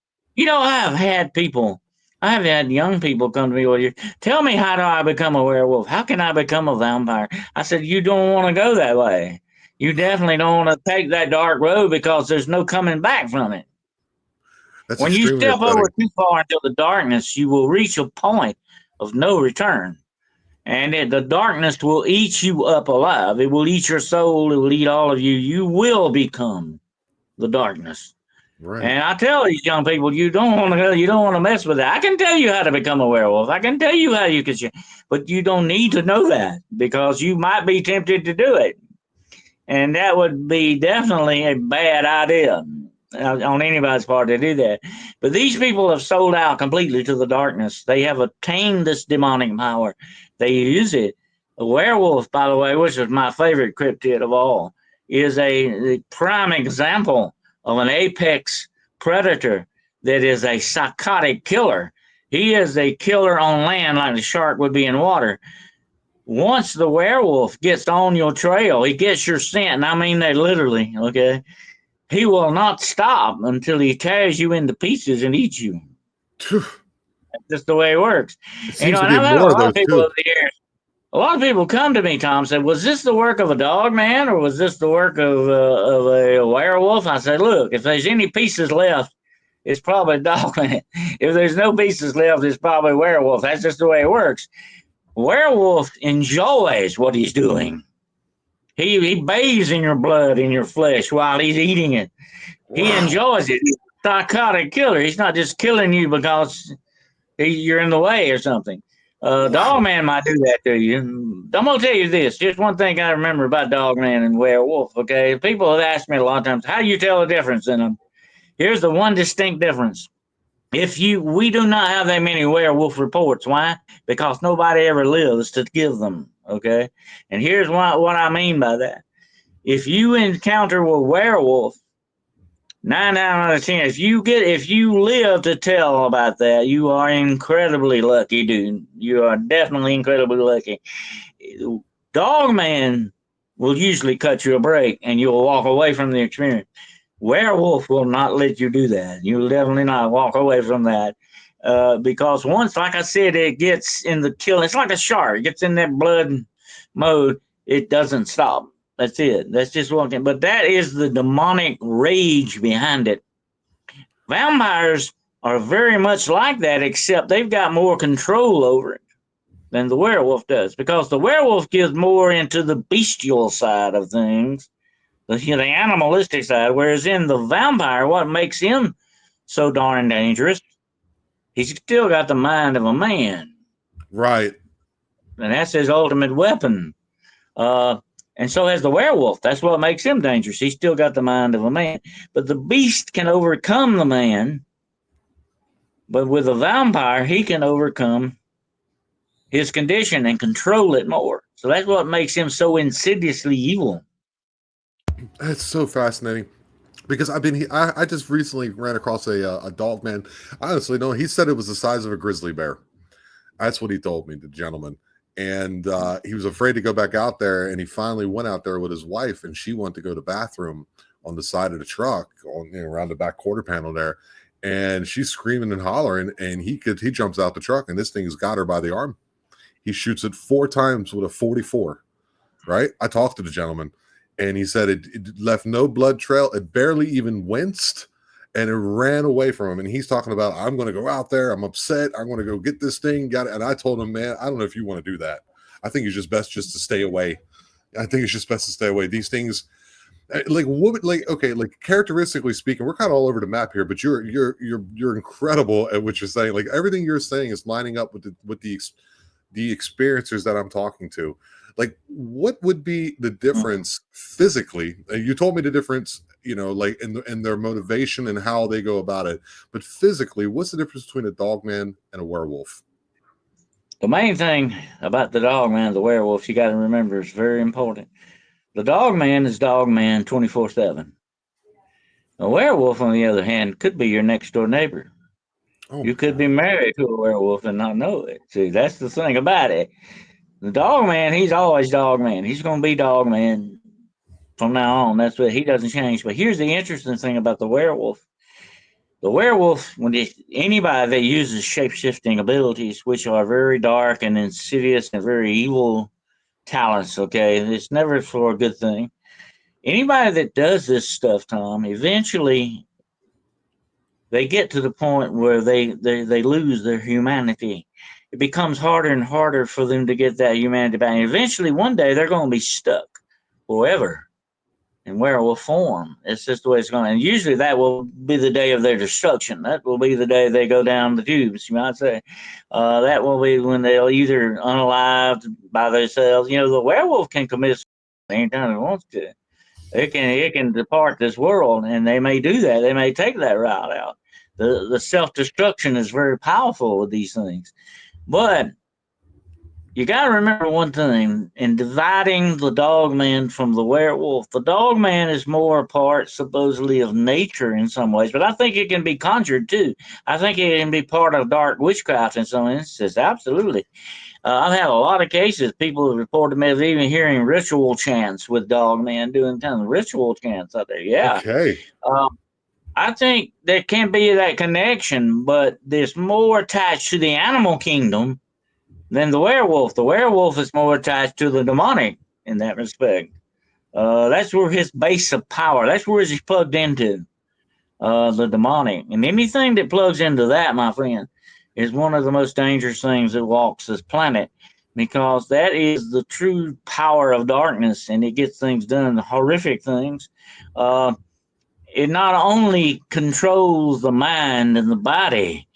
I've had young people come to me, well, you tell me, how do I become a werewolf? How can I become a vampire? I said, you don't want to go that way. You definitely don't want to take that dark road because there's no coming back from it. That's When you extremely step over upsetting. too far into the darkness, you will reach a point of no return. And the darkness will eat you up alive. It will eat your soul. It will eat all of you. You will become the darkness. Right. And I tell these young people, you don't want to go, you don't want to mess with that. I can tell you how to become a werewolf. I can tell you how you can, but you don't need to know that because you might be tempted to do it, and that would be definitely a bad idea on anybody's part to do that. But these people have sold out completely to the darkness. They have attained this demonic power. They use it. A werewolf, by the way, which is my favorite cryptid of all, is a prime example of an apex predator that is a psychotic killer. He is a killer on land like the shark would be in water. Once the werewolf gets on your trail, he gets your scent, and I mean that literally, okay? He will not stop until he tears you into pieces and eats you. Phew. That's just the way it works. It And, seems to and be I've had a more of lot of those people too. over the years, a lot of people come to me, Tom, said, was this the work of a dog man or was this the work of a werewolf? I said, look, if there's any pieces left, it's probably a dog man. If there's no pieces left, it's probably a werewolf. That's just the way it works. Werewolf enjoys what he's doing. He bathes in your blood, in your flesh while he's eating it. He Wow. enjoys it. He's a psychotic killer. He's not just killing you because you're in the way or something. Wow. Dogman might do that to you. I'm gonna tell you this. Just one thing I remember about Dogman and Werewolf. Okay, people have asked me a lot of times, how do you tell the difference in them? Here's the one distinct difference. We do not have that many werewolf reports. Why? Because nobody ever lives to give them. Okay, and here's what I mean by that. If you encounter a werewolf, 9 out of 10, if you live to tell about that, you are incredibly lucky, dude. You are definitely incredibly lucky. Dogman will usually cut you a break and you'll walk away from the experience. Werewolf will not let you do that. You'll definitely not walk away from that. Because once, like I said, it gets in the kill, it's like a shark. It gets in that blood mode, it doesn't stop. That's it. That's just one thing. But that is the demonic rage behind it. Vampires are very much like that, except they've got more control over it than the werewolf does, because the werewolf gives more into the bestial side of things, the animalistic side, whereas in the vampire, what makes him so darn dangerous, he's still got the mind of a man, Right. and that's his ultimate weapon. Uh, and so has the werewolf. That's what makes him dangerous. He's still got the mind of a man. But the beast can overcome the man, but with a vampire, he can overcome his condition and control it more. So that's what makes him so insidiously evil. That's so fascinating. Because I just recently ran across a dog man. I honestly don't. He said it was the size of a grizzly bear. That's what he told me, the gentleman. And he was afraid to go back out there, and he finally went out there with his wife, and she went to go to the bathroom on the side of the truck, around the back quarter panel there, and she's screaming and hollering, and he jumps out the truck, and this thing's got her by the arm. He shoots it 4 times with a 44. Right? I talked to the gentleman, and he said it left no blood trail. It barely even winced, and it ran away from him. And he's talking about, I'm going to go out there. I'm upset. I'm going to go get this thing. Got it. And I told him, man, I don't know if you want to do that. I think it's just best just to stay away. I think it's just best to stay away. These things, characteristically speaking, we're kind of all over the map here, but you're incredible at what you're saying. Like, everything you're saying is lining up with the experiencers that I'm talking to. Like, what would be the difference physically? You told me the difference, like in their motivation and how they go about it. But physically, what's the difference between a dog man and a werewolf? The main thing about the dog man and the werewolf, you got to remember, is very important. The dog man is dog man 24/7. A werewolf, on the other hand, could be your next door neighbor. Oh, You could be married to a werewolf and not know it. See, that's the thing about it. The dog man, he's always dog man. He's going to be dog man from now on. That's what he doesn't change. But here's the interesting thing about the werewolf. The werewolf, anybody that uses shape shifting abilities, which are very dark and insidious and very evil talents, okay, it's never for a good thing. Anybody that does this stuff, Tom, eventually they get to the point where they lose their humanity. It becomes harder and harder for them to get that humanity back. And eventually, one day, they're going to be stuck forever in werewolf form. It's just the way it's going. And usually, that will be the day of their destruction. That will be the day they go down the tubes, you might say. That will be when they'll either unalived by themselves. The werewolf can commit anytime it wants to. It can depart this world, and they may do that. They may take that route out. The self destruction is very powerful with these things, but you got to remember one thing in dividing the dog man from the werewolf. The dog man is more a part, supposedly, of nature in some ways, but I think it can be conjured too. I think it can be part of dark witchcraft in some instances. Absolutely. I've had a lot of cases. People have reported me of even hearing ritual chants with dog man doing kind of ritual chants out there. Yeah. okay. I think there can be that connection, but there's more attached to the animal kingdom than the werewolf. The werewolf is more attached to the demonic in that respect. That's where his base of power, that's where he's plugged into, the demonic. And anything that plugs into that, my friend, is one of the most dangerous things that walks this planet, because that is the true power of darkness, and it gets things done, horrific things. It not only controls the mind and the body,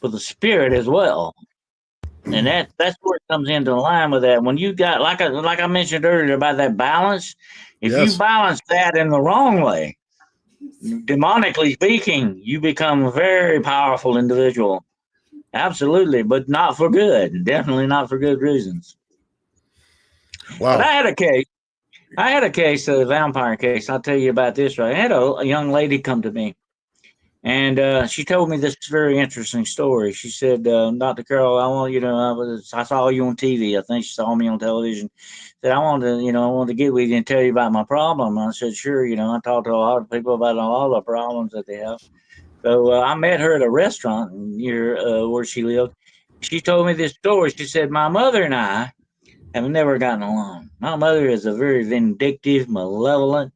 but the spirit as well. And that's where it comes into line with that. When you got, like I mentioned earlier about that balance, if you Yes. balance that in the wrong way, demonically speaking, you become a very powerful individual. Absolutely, but not for good. Definitely not for good reasons. But Wow. I had a case, a vampire case. I'll tell you about this. Right, I had a young lady come to me, and she told me this very interesting story. She said, "Dr. Carroll, I want I saw you on TV. I think she saw me on television. Said I wanted to, I wanted to get with you and tell you about my problem." I said, "Sure." I talked to a lot of people about all the problems that they have. So I met her at a restaurant near where she lived. She told me this story. She said, "My mother and I have never gotten along. My mother is a very vindictive, malevolent,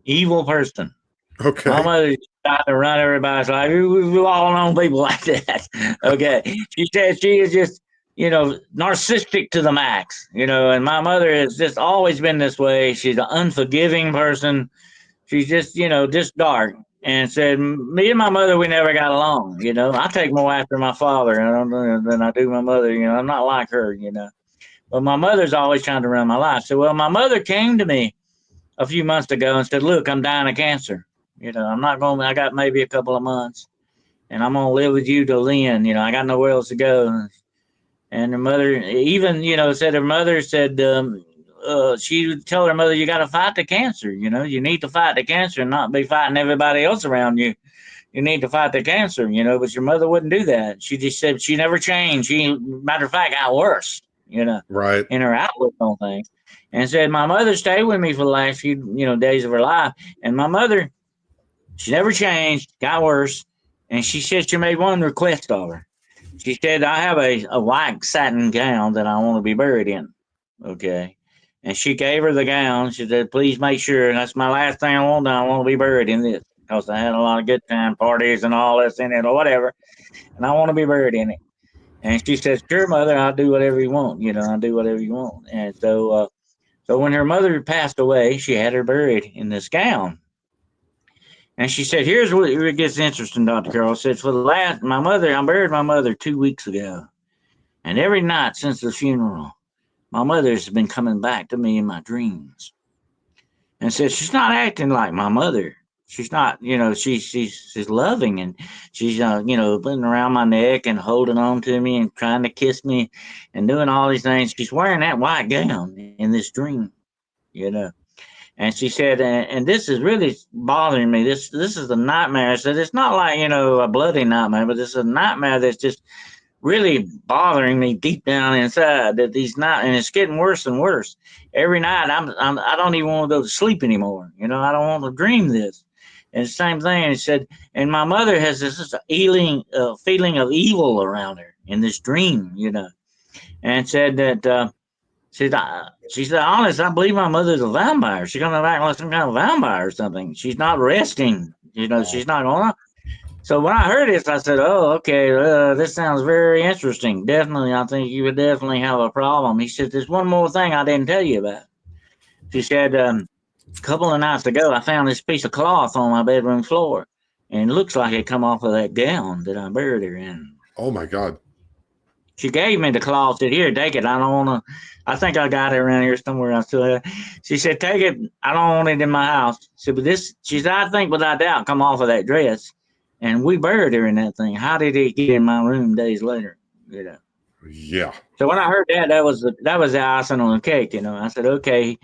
evil person. My Okay. mother tried to run everybody's life. We've all known people like that." Okay. She said she is just, narcissistic to the max, and my mother has just always been this way. She's an unforgiving person. She's just, just dark. And said, me and my mother, we never got along. I take more after my father than I do my mother. I'm not like her, But my mother's always trying to run my life. So, well, my mother came to me a few months ago and said, "Look, I'm dying of cancer. I'm not going, I got maybe a couple of months and I'm going to live with you till then. I got nowhere else to go." And her mother even, said her mother said, she would tell her mother, "You got to fight the cancer. You need to fight the cancer and not be fighting everybody else around you." you need to fight the cancer, but your mother wouldn't do that. She just said she never changed. She, matter of fact, got worse, Right. in her outlook on things. And said, my mother stayed with me for the last few, days of her life. And my mother, she never changed, got worse. And she said she made one request of her. She said, I have a white satin gown that I want to be buried in. Okay. And she gave her the gown. She said, please make sure. That's my last thing I want. I want to be buried in this because I had a lot of good time parties and all this in it or whatever. And I want to be buried in it. And she said, sure, mother, I'll do whatever you want. I'll do whatever you want. And so when her mother passed away, she had her buried in this gown. And she said, here's what it gets interesting, Dr. Carroll. Said, I buried my mother 2 weeks ago. And every night since the funeral, my mother's been coming back to me in my dreams. And said, she's not acting like my mother. She's not, she's loving and she's, putting around my neck and holding on to me and trying to kiss me and doing all these things. She's wearing that white gown in this dream, you know. And she said, and this is really bothering me. This is a nightmare. I said, it's not like, a bloody nightmare, but it's a nightmare that's just really bothering me deep down inside that these nights, and it's getting worse and worse. Every night I don't even want to go to sleep anymore. I don't want to dream this. And the same thing, it said, and my mother has this feeling of evil around her in this dream, and said that, she said, honest, I believe my mother's a vampire. She's going to act like some kind of vampire or something. She's not resting. Wow. She's not going to. So when I heard this, I said, oh, okay, this sounds very interesting. Definitely, I think you would definitely have a problem. He said, there's one more thing I didn't tell you about. She said, a couple of nights ago, I found this piece of cloth on my bedroom floor. And it looks like it come off of that gown that I buried her in. Oh my God. She gave me the cloth. Said, here, take it. I don't want to. I think I got it around here somewhere. I still have. She said, take it. I don't want it in my house. She said, but this, she said, I think without doubt come off of that dress. And we buried her in that thing. How did it get in my room days later? Yeah. So when I heard that, that was the icing on the cake. I said, okay,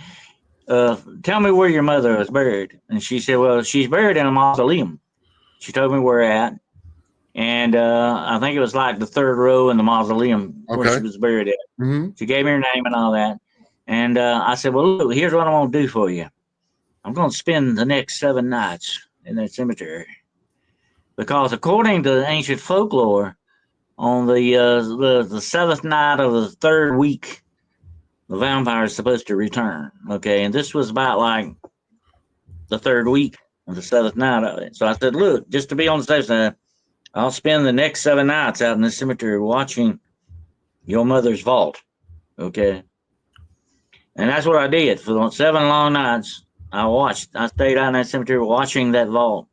tell me where your mother was buried. And she said, well, she's buried in a mausoleum. She told me where at. And I think it was like the third row in the mausoleum where Okay. she was buried at. Mm-hmm. She gave me her name and all that. And I said, well, look, here's what I'm going to do for you. I'm going to spend the next 7 nights in that cemetery. Because according to ancient folklore, on the seventh night of the third week, the vampire is supposed to return. Okay, and this was about like the third week of the seventh night of it. So I said, look, just to be on the safe side, I'll spend the next 7 nights out in the cemetery watching your mother's vault. Okay. And that's what I did for 7 long nights. I stayed out in that cemetery watching that vault.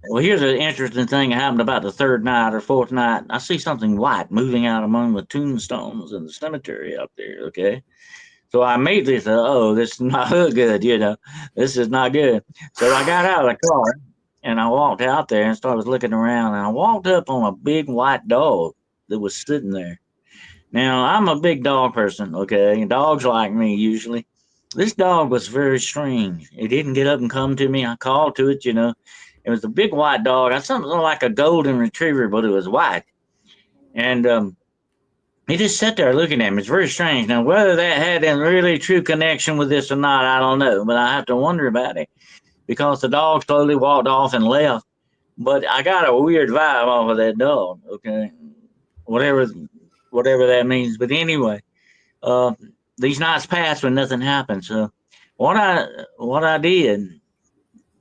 Well, here's an interesting thing that happened about the third night or fourth night. I see something white moving out among the tombstones in the cemetery up there. Okay. So I immediately said, oh, this is not good. This is not good. So I got out of the car and I walked out there and started looking around. And I walked up on a big white dog that was sitting there. Now, I'm a big dog person, okay? And dogs like me usually. This dog was very strange. It didn't get up and come to me. I called to it. It was a big white dog. I something like a golden retriever, but it was white. And he just sat there looking at me. It's very strange. Now, whether that had a really true connection with this or not, I don't know. But I have to wonder about it because the dog slowly walked off and left. But I got a weird vibe off of that dog, okay? Whatever whatever that means. But anyway, uh, these nights passed when nothing happened. So what I did,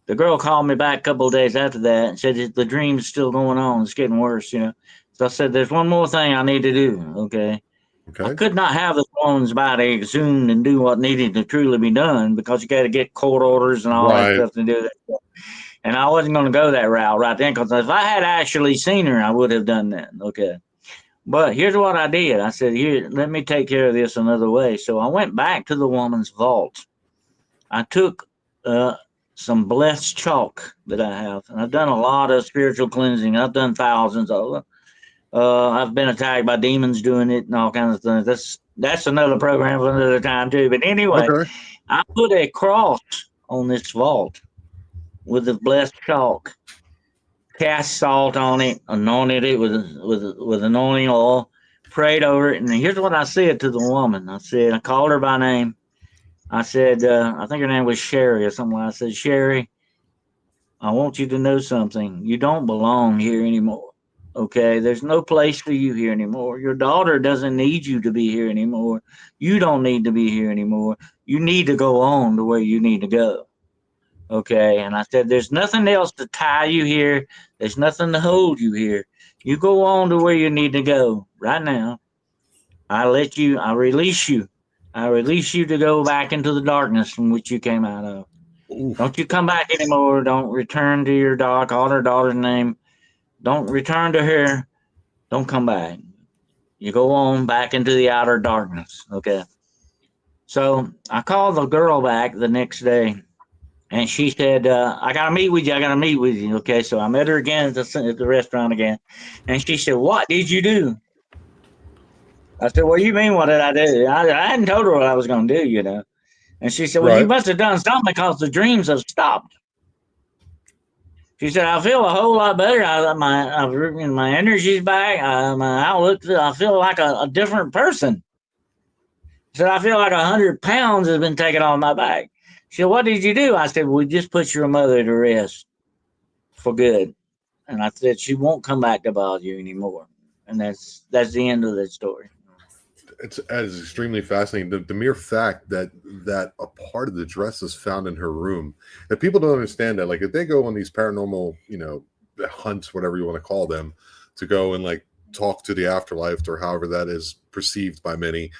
the girl called me back a couple of days after that and said the dream's still going on. It's getting worse. So I said, there's one more thing I need to do. Okay. I Okay. could not have this woman's body exhumed and do what needed to truly be done because you got to get court orders and all that Right. stuff to do that. And I wasn't going to go that route right then because if I had actually seen her, I would have done that. Okay. But here's what I did. I said, here, let me take care of this another way. So I went back to the woman's vault. I took some blessed chalk that I have. And I've done a lot of spiritual cleansing. I've done thousands of them. I've been attacked by demons doing it and all kinds of things. That's another program for another time too. But anyway, Okay. I put a cross on this vault with the blessed chalk. cast salt on it, anointed it with anointing oil, prayed over it, and here's what I said to the woman. I called her by name. I said, I think her name was Sherry or something. I said, Sherry, I want you to know something. You don't belong here anymore. Okay, there's no place for you here anymore. Your daughter doesn't need you to be here anymore. You don't need to be here anymore. You need to go on to where you need to go. Okay, and I said, there's nothing else to tie you here. There's nothing to hold you here. You go on to where you need to go right now. I release you. I release you to go back into the darkness from which you came out of. Oof. Don't you come back anymore. Don't return to your daughter. Call her daughter's name. Don't return to her. Don't come back. You go on back into the outer darkness. Okay. So I called the girl back the next day, and she said, I got to meet with you. I got to meet with you. Okay. So I met her again at the restaurant again. And she said, what did you do? I said, what do you mean, what did I do? I hadn't told her what I was going to do, you know. And she said, well, you Right. must have done something because the dreams have stopped. She said, I feel a whole lot better. My energy's back. My outlook, I feel like a different person. She said, I feel like 100 pounds has been taken off my back. She said, what did you do? I said, we just put your mother to rest for good. And I said, she won't come back to bother you anymore. And that's the end of that story. That is extremely fascinating. The mere fact that a part of the dress is found in her room, that people don't understand that. Like if they go on these paranormal, hunts, whatever you want to call them, to go and like talk to the afterlife or however that is perceived by many.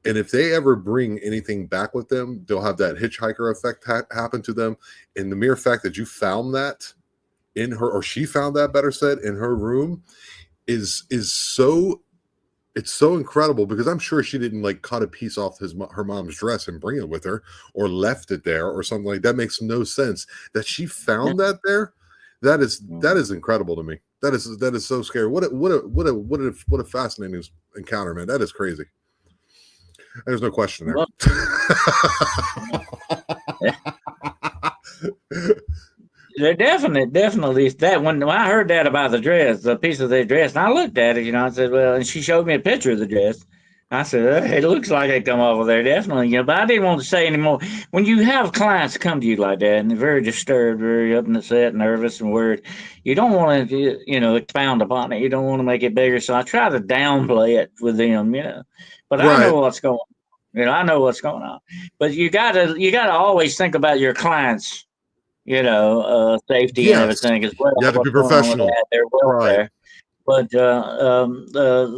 And if they ever bring anything back with them, they'll have that hitchhiker effect happen to them. And the mere fact that you found that in her, or she found that, better said, in her room, is so, it's so incredible, because I'm sure she didn't like cut a piece off her mom's dress and bring it with her, or left it there or something like that. Makes no sense that she found that there. That is incredible to me. That is so scary. What a fascinating encounter, man. That is crazy. There's no question there. Well, they're definitely that when I heard that about the dress, the piece of the dress, and I looked at it, I said, well, and she showed me a picture of the dress. I said, it looks like it come off of there, definitely, but I didn't want to say anymore. When you have clients come to you like that and they're very disturbed, very upset, nervous, and worried, you don't want to, expound upon it. You don't want to make it bigger. So I try to downplay it with them. But I Right. know what's going on. I know what's going on. But you gotta always think about your clients safety and Yes. everything as well. You have to be What's going on with professional. that? Their Right. welfare. But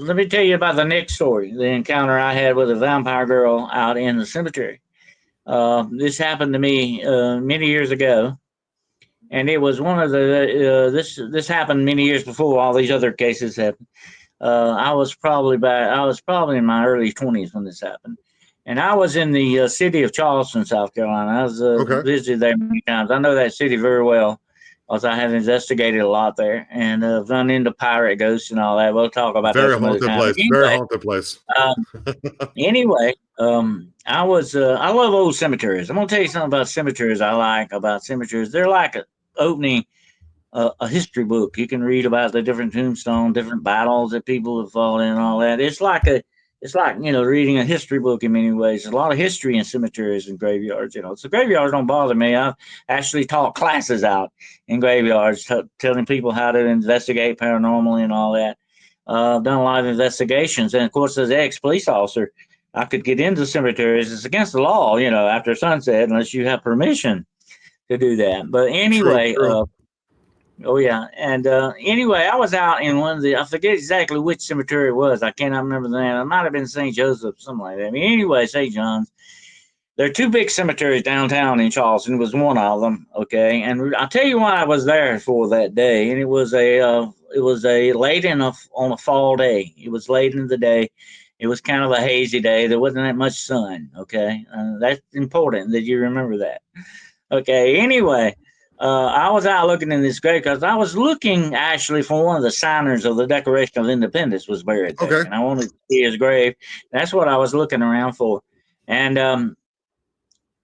let me tell you about the next story, the encounter I had with a vampire girl out in the cemetery. This happened to me many years ago, and it was one of the this happened many years before all these other cases happened. I was probably in my early 20s when this happened. And I was in the city of Charleston, South Carolina. I was Okay. visited there many times. I know that city very well because I have investigated a lot there and run into pirate ghosts and all that. We'll talk about that Very some other haunted time. But place. Very haunted place. um, I love old cemeteries. I'm gonna tell you something about cemeteries. I like about cemeteries. They're like opening a history book. You can read about the different tombstones, different battles that people have fought in, and all that. It's like reading a history book in many ways. There's a lot of history in cemeteries and graveyards. So graveyards don't bother me. I've actually taught classes out in graveyards, telling people how to investigate paranormally and all that. I've done a lot of investigations, and of course, as an ex-police officer, I could get into cemeteries. It's against the law, after sunset, unless you have permission to do that. But True. anyway, True. oh yeah, and anyway, I was out in one of I forget exactly which cemetery it was. I cannot remember the name. It might have been St. Joseph, something like that. I mean, anyway, St. John's. There are two big cemeteries downtown in Charleston. It was one of them, okay. And I'll tell you why I was there for that day. And it was a late on a fall day. It was late in the day. It was kind of a hazy day. There wasn't that much sun, okay. That's important that you remember that. Okay. Anyway, I was out looking in this grave because I was looking actually for one of the signers of the Declaration of Independence was buried there, Okay. and I wanted to see his grave. That's what I was looking around for, and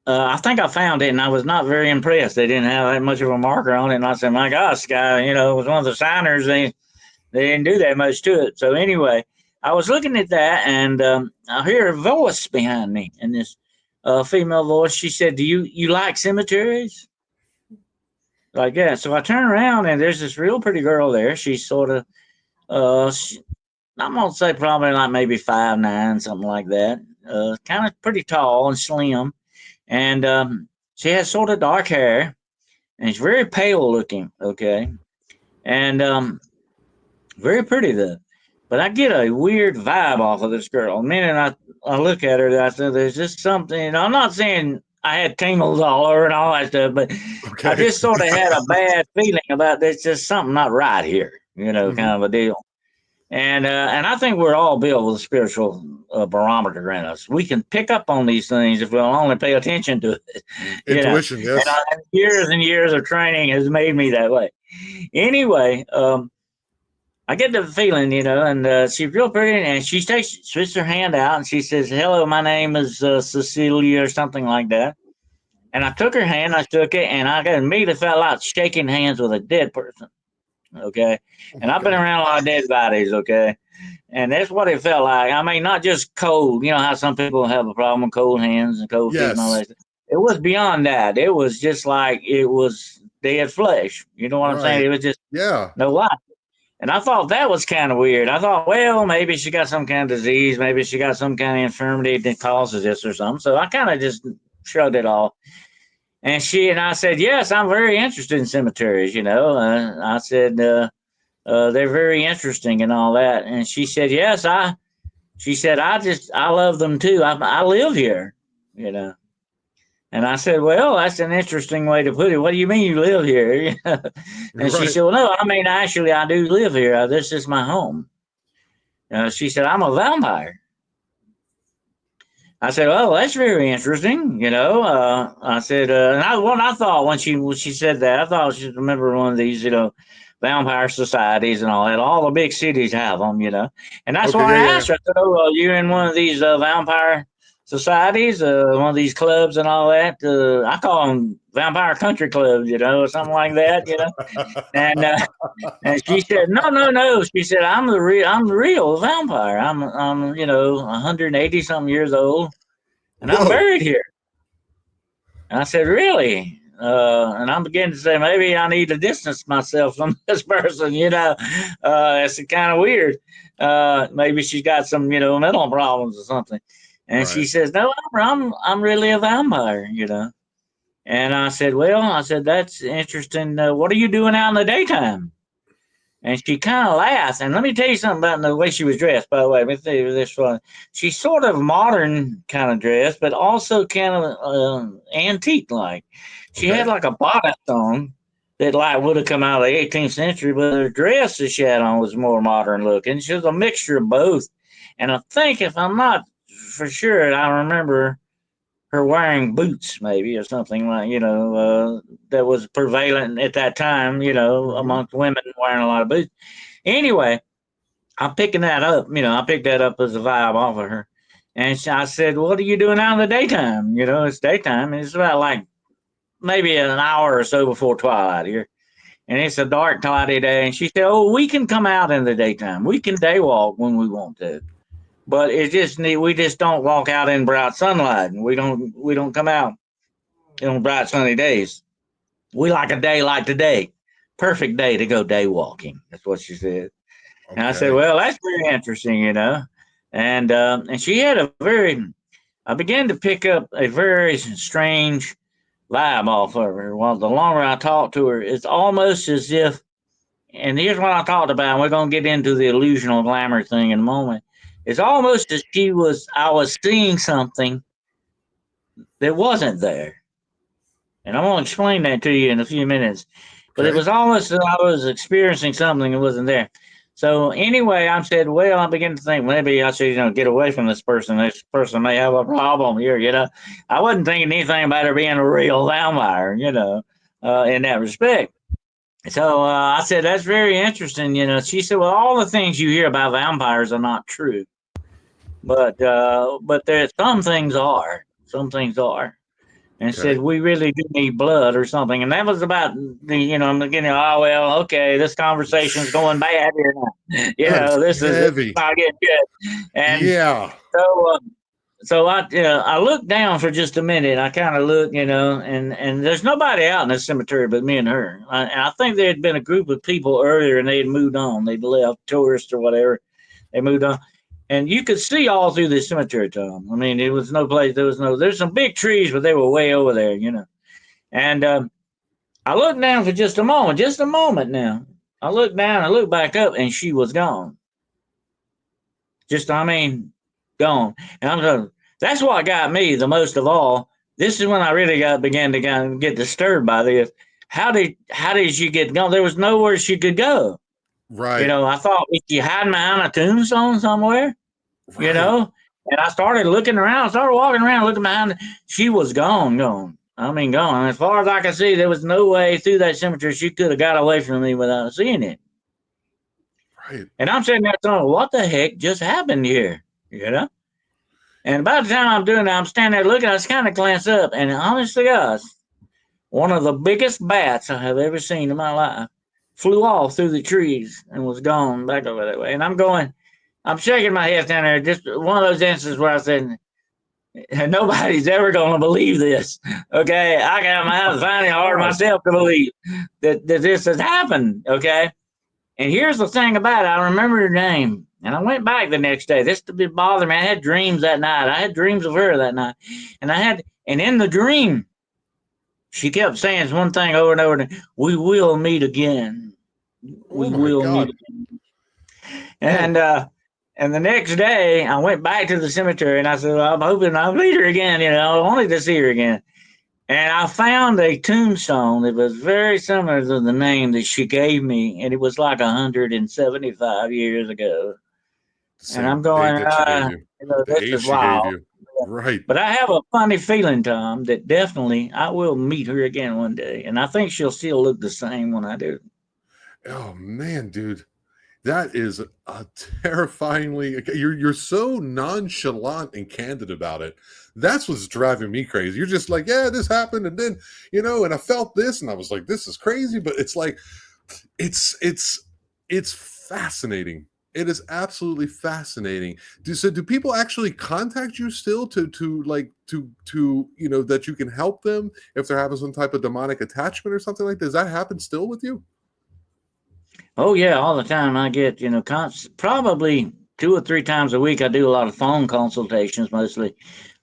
I think I found it, and I was not very impressed. They didn't have that much of a marker on it, and I said, "My gosh, guy, it was one of the signers. They didn't do that much to it." So anyway, I was looking at that, and I hear a voice behind me, and this female voice. She said, "Do you like cemeteries?" Like that. So I turn around, and there's this real pretty girl there. She's sort of, she, I'm gonna say probably like maybe 5'9", something like that. Kind of pretty tall and slim, and she has sort of dark hair, and she's very pale looking. Okay, and very pretty though. But I get a weird vibe off of this girl. The minute I look at her, I said, "There's just something." I'm not saying I had tingles all over and all that stuff, but I Okay. just sort of had a bad feeling about there's just something not right here, kind Hmm. of a deal. And I think we're all built with a spiritual barometer in us. We can pick up on these things if we'll only pay attention to it, Intuition, yes. And years and years of training has made me that way. Anyway, I get the feeling, and she's real pretty, and she switches her hand out, and she says, "Hello, my name is Cecilia," or something like that. And I took her hand, I shook it, and I immediately felt like shaking hands with a dead person. Okay, Oh and my I've been God. around a lot of dead bodies. Okay, and that's what it felt like. I mean, not just cold. You know how some people have a problem with cold hands and cold feet and all Yes. that. It was beyond that. It was just like it was dead flesh. You know what I'm saying? Right. It was just Yeah. no life. And I thought that was kind of weird. I thought, well, maybe she got some kind of disease. Maybe she got some kind of infirmity that causes this or something. So I kind of just shrugged it off. And she and I said, yes, I'm very interested in cemeteries. I said, they're very interesting and all that. And she said, yes, she said, I love them too. I live here, you know. And I said, well, that's an interesting way to put it. What do you mean you live here? And she Right. said, well, no, I mean, actually, I do live here. This is my home. She said, I'm a vampire. I said, "Oh, that's very interesting." I said, and what I thought when she said that, I thought she remembered one of these, vampire societies and all that. All the big cities have them, and that's Okay. why Yeah. I Yeah. asked her. I said, "Oh, you in one of these vampire societies, one of these clubs and all that?" I call them vampire country clubs, or something like that, And and she said, "No, no, no." She said, I'm the real vampire. I'm 180 something years old, and I'm Whoa. buried here." And I said, "Really?" And I'm beginning to say, maybe I need to distance myself from this person. It's kind of weird. Maybe she's got some, mental problems or something. And she Right. says, "No, I'm really a vampire." And I said, "Well," I said, "that's interesting. What are you doing out in the daytime?" And she kind of laughed. And let me tell you something about the way she was dressed, by the way. Let me tell you this one. She's sort of modern kind of dress, but also kind of antique like. She had Okay. like a bodice on that like would have come out of the 18th century, but her dress that she had on was more modern looking. She was a mixture of both. And I think, if I'm not for sure, I remember her wearing boots, maybe, or something like, that was prevalent at that time, Hmm. amongst women wearing a lot of boots. Anyway, I'm picking that up. I picked that up as a vibe off of her. And I said, "What are you doing out in the daytime?" It's daytime. And it's about like maybe an hour or so before twilight here. And it's a dark, cloudy day. And she said, "Oh, we can come out in the daytime. We can day walk when we want to. But we just don't walk out in bright sunlight. And we don't come out on bright sunny days. We like a day like today. Perfect day to go day walking." That's what she said. And I said, Okay. "Well, that's very interesting." And she had a very. I began to pick up a very strange vibe off of her. Well, the longer I talked to her, it's almost as if. And here's what I talked about. And we're going to get into the illusional glamour thing in a moment. It's almost as I was seeing something that wasn't there. And I'm going to explain that to you in a few minutes. But it Okay. was almost as I was experiencing something that wasn't there. So anyway, I said, well, I began to think maybe I should, get away from this person. This person may have a problem here. I wasn't thinking anything about her being a real vampire, in that respect. So I said, that's very interesting. She said, well, all the things you hear about vampires are not true, but there some things are. Some things are. and Okay. said, "We really do need blood or something." And that was about I'm getting, oh well, okay, this conversation's going bad here now. That is This is heavy. not getting good. And Yeah. so I looked down for just a minute. I kind of looked, and there's nobody out in the cemetery but me and her. And I think there had been a group of people earlier, and they had moved on. They'd left, tourists or whatever. They moved on, and you could see all through the cemetery, Tom. I mean, it was no place. There's some big trees, but they were way over there, And I looked down for just a moment. Now I looked down, I looked back up, and she was gone. Gone. And I'm going, that's what got me the most of all. This is when I really began to kind of get disturbed by this. How did she get gone? There was nowhere she could go. Right. I thought, if she hiding behind a tombstone somewhere, Right. and I started looking around, started walking around, looking behind. She was gone. I mean, gone. As far as I could see, there was no way through that cemetery she could have got away from me without seeing it. Right. And I'm sitting there thinking, what the heck just happened here? And about the time I'm doing that, I'm standing there looking, I just kind of glance up, and honest to God, one of the biggest bats I have ever seen in my life flew off through the trees and was gone back over that way. And I'm shaking my head down there, just one of those instances where I said, nobody's ever going to believe this. Okay, I got my finding it hard myself to believe that this has happened. Okay. And here's the thing about it. I remember her name. And I went back the next day. This did bother me. I had dreams that night. I had dreams of her that night. And in the dream, she kept saying one thing over and over. We will meet again. Oh We my will meet God. again. Oh. And the next day, I went back to the cemetery and I said, well, I'm hoping I'll meet her again. I wanted to see her again. And I found a tombstone that was very similar to the name that she gave me, and it was like 175 years ago. The And I'm same date going, that she gave you. The this age is she gave wild. you. Right. But I have a funny feeling, Tom, that definitely I will meet her again one day, and I think she'll still look the same when I do. Oh man, dude. That is a terrifyingly you're so nonchalant and candid about it. That's what's driving me crazy. You're just like, yeah, this happened, and then and I felt this, and I was like, this is crazy, but it's like it's fascinating. It is absolutely fascinating. Do people actually contact you still to that you can help them if they're having some type of demonic attachment or something like that? Does that happen still with you? Oh yeah, all the time. I get probably 2 or 3 times a week. I do a lot of phone consultations, mostly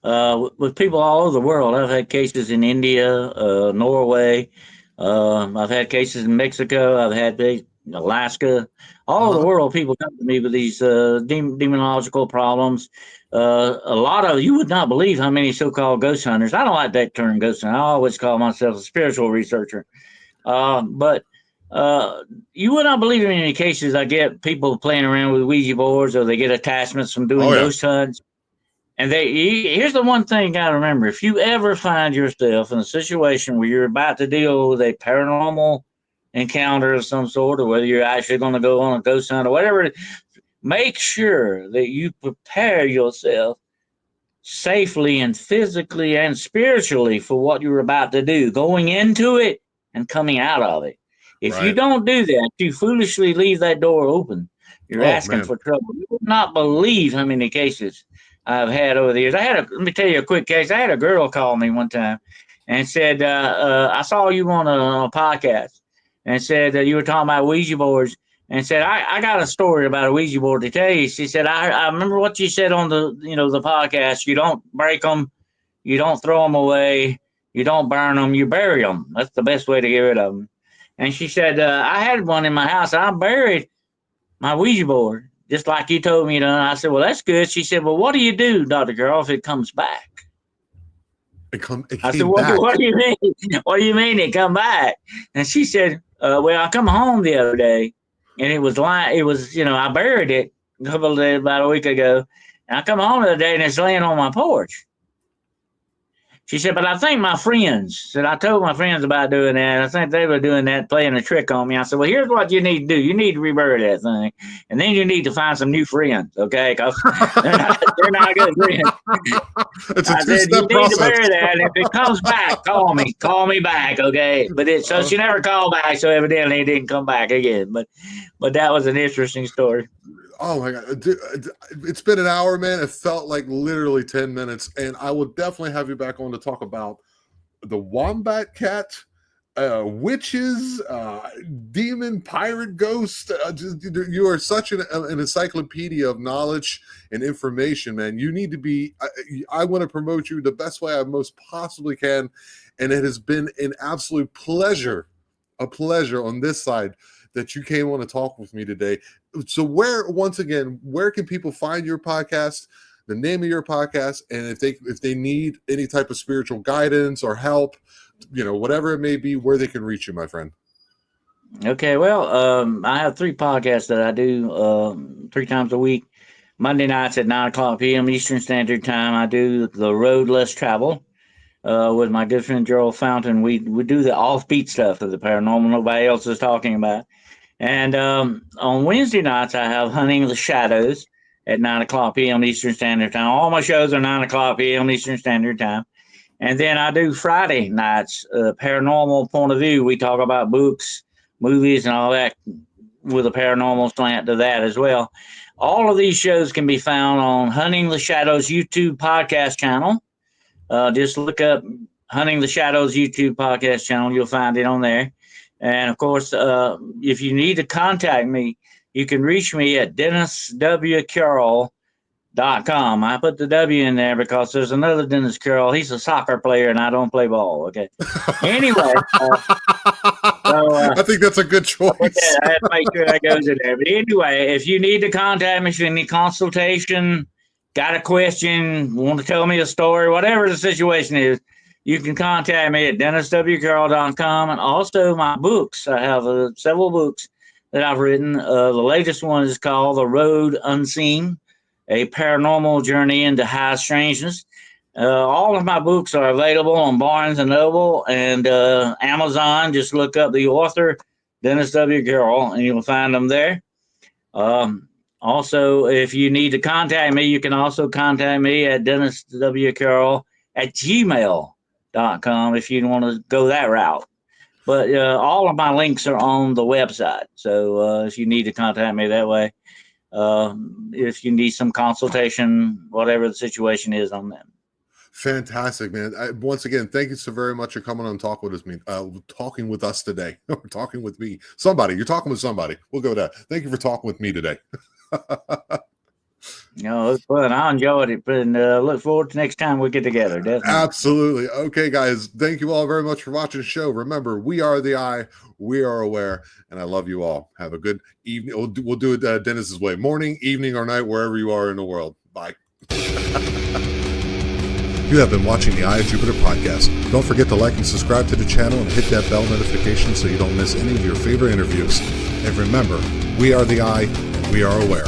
with people all over the world. I've had cases in India, Norway. I've had cases in Mexico. I've had Alaska. All over the Uh-huh. world, people come to me with these demonological problems. A lot of you would not believe how many so-called ghost hunters. I don't like that term, ghost hunter. I always call myself a spiritual researcher. But you would not believe in many cases I get people playing around with Ouija boards, or they get attachments from doing Oh yeah. ghost hunts. And here's the one thing you got to remember: if you ever find yourself in a situation where you're about to deal with a paranormal encounter of some sort, or whether you're actually going to go on a ghost hunt or whatever, make sure that you prepare yourself safely and physically and spiritually for what you're about to do, going into it and coming out of it. If you Right. don't do that, you foolishly leave that door open. You're Oh asking man. for trouble. You would not believe how many cases I've had over the years. Let me tell you a quick case. I had a girl call me one time and said, I saw you on a podcast, and said that you were talking about Ouija boards, and said, I got a story about a Ouija board to tell you. She said, I remember what you said on the podcast. You don't break them, you don't throw them away, you don't burn them, you bury them. That's the best way to get rid of them. And she said, I had one in my house. I buried my Ouija board, just like you told me to. I said, well, that's good. She said, well, what do you do, Dr. Carroll, if it comes back? It I said, came what back. do you mean? What do you mean it come back? And she said, well, I come home the other day, and it was I buried it a couple of days, about a week ago. And I come home the other day, and it's laying on my porch. She said, but I think my friends said, I told my friends about doing that. I think they were doing that, playing a trick on me. I said, well, here's what you need to do. You need to rebury that thing. And then you need to find some new friends, okay? Because they're not good friends. It's a I said, you two-step need to process. bury that. And if it comes back, call me. Call me back, okay? But so she never called back, so evidently it didn't come back again. But that was an interesting story. Oh my God. It's been an hour, man. It felt like literally 10 minutes. And I will definitely have you back on to talk about the wombat cat, witches, demon, pirate, ghost. You are such an encyclopedia of knowledge and information, man. You need to be, I want to promote you the best way I most possibly can. And it has been an absolute pleasure, a pleasure on this side that you came on to talk with me today. So where can people find your podcast, the name of your podcast, and if they need any type of spiritual guidance or help, whatever it may be, where they can reach you, my friend? Okay, well, I have 3 podcasts that I do 3 times a week. Monday nights at 9:00 p.m. Eastern Standard Time, I do The Road Less Travel with my good friend Gerald Fountain. We do the offbeat stuff of the paranormal nobody else is talking about. And on Wednesday nights, I have Hunting the Shadows at 9:00 p.m. Eastern Standard Time. All my shows are 9:00 p.m. Eastern Standard Time. And then I do Friday nights, Paranormal Point of View. We talk about books, movies, and all that with a paranormal slant to that as well. All of these shows can be found on Hunting the Shadows YouTube podcast channel. Just look up Hunting the Shadows YouTube podcast channel. You'll find it on there. And of course, if you need to contact me, you can reach me at denniswcarroll.com. I put the W in there because there's another Dennis Carroll. He's a soccer player and I don't play ball. Okay. Anyway, I think that's a good choice. Yeah, I have to make sure that goes in there. But anyway, if you need to contact me, if you need consultation, got a question, want to tell me a story, whatever the situation is, you can contact me at denniswcarroll.com. And also my books. I have several books that I've written. The latest one is called The Road Unseen, A Paranormal Journey into High Strangeness. All of my books are available on Barnes & Noble and Amazon. Just look up the author, Dennis W. Carroll, and you'll find them there. Also, if you need to contact me, you can also contact me at denniswcarroll@gmail.com if you want to go that route. But all of my links are on the website. So if you need to contact me that way, if you need some consultation, whatever the situation is on them. Fantastic, man. Once again, thank you so very much for coming on and talking with us today. Or talking with me. You're talking with somebody. We'll go with that. Thank you for talking with me today. It was fun. I enjoyed it, and look forward to next time we get together. Definitely. Absolutely. Okay, guys. Thank you all very much for watching the show. Remember, we are the eye. We are aware, and I love you all. Have a good evening. We'll do it Dennis's way. Morning, evening, or night, wherever you are in the world. Bye. You have been watching the Eye of Jupiter podcast. Don't forget to like and subscribe to the channel and hit that bell notification so you don't miss any of your favorite interviews. And remember, we are the Eye, and we are aware.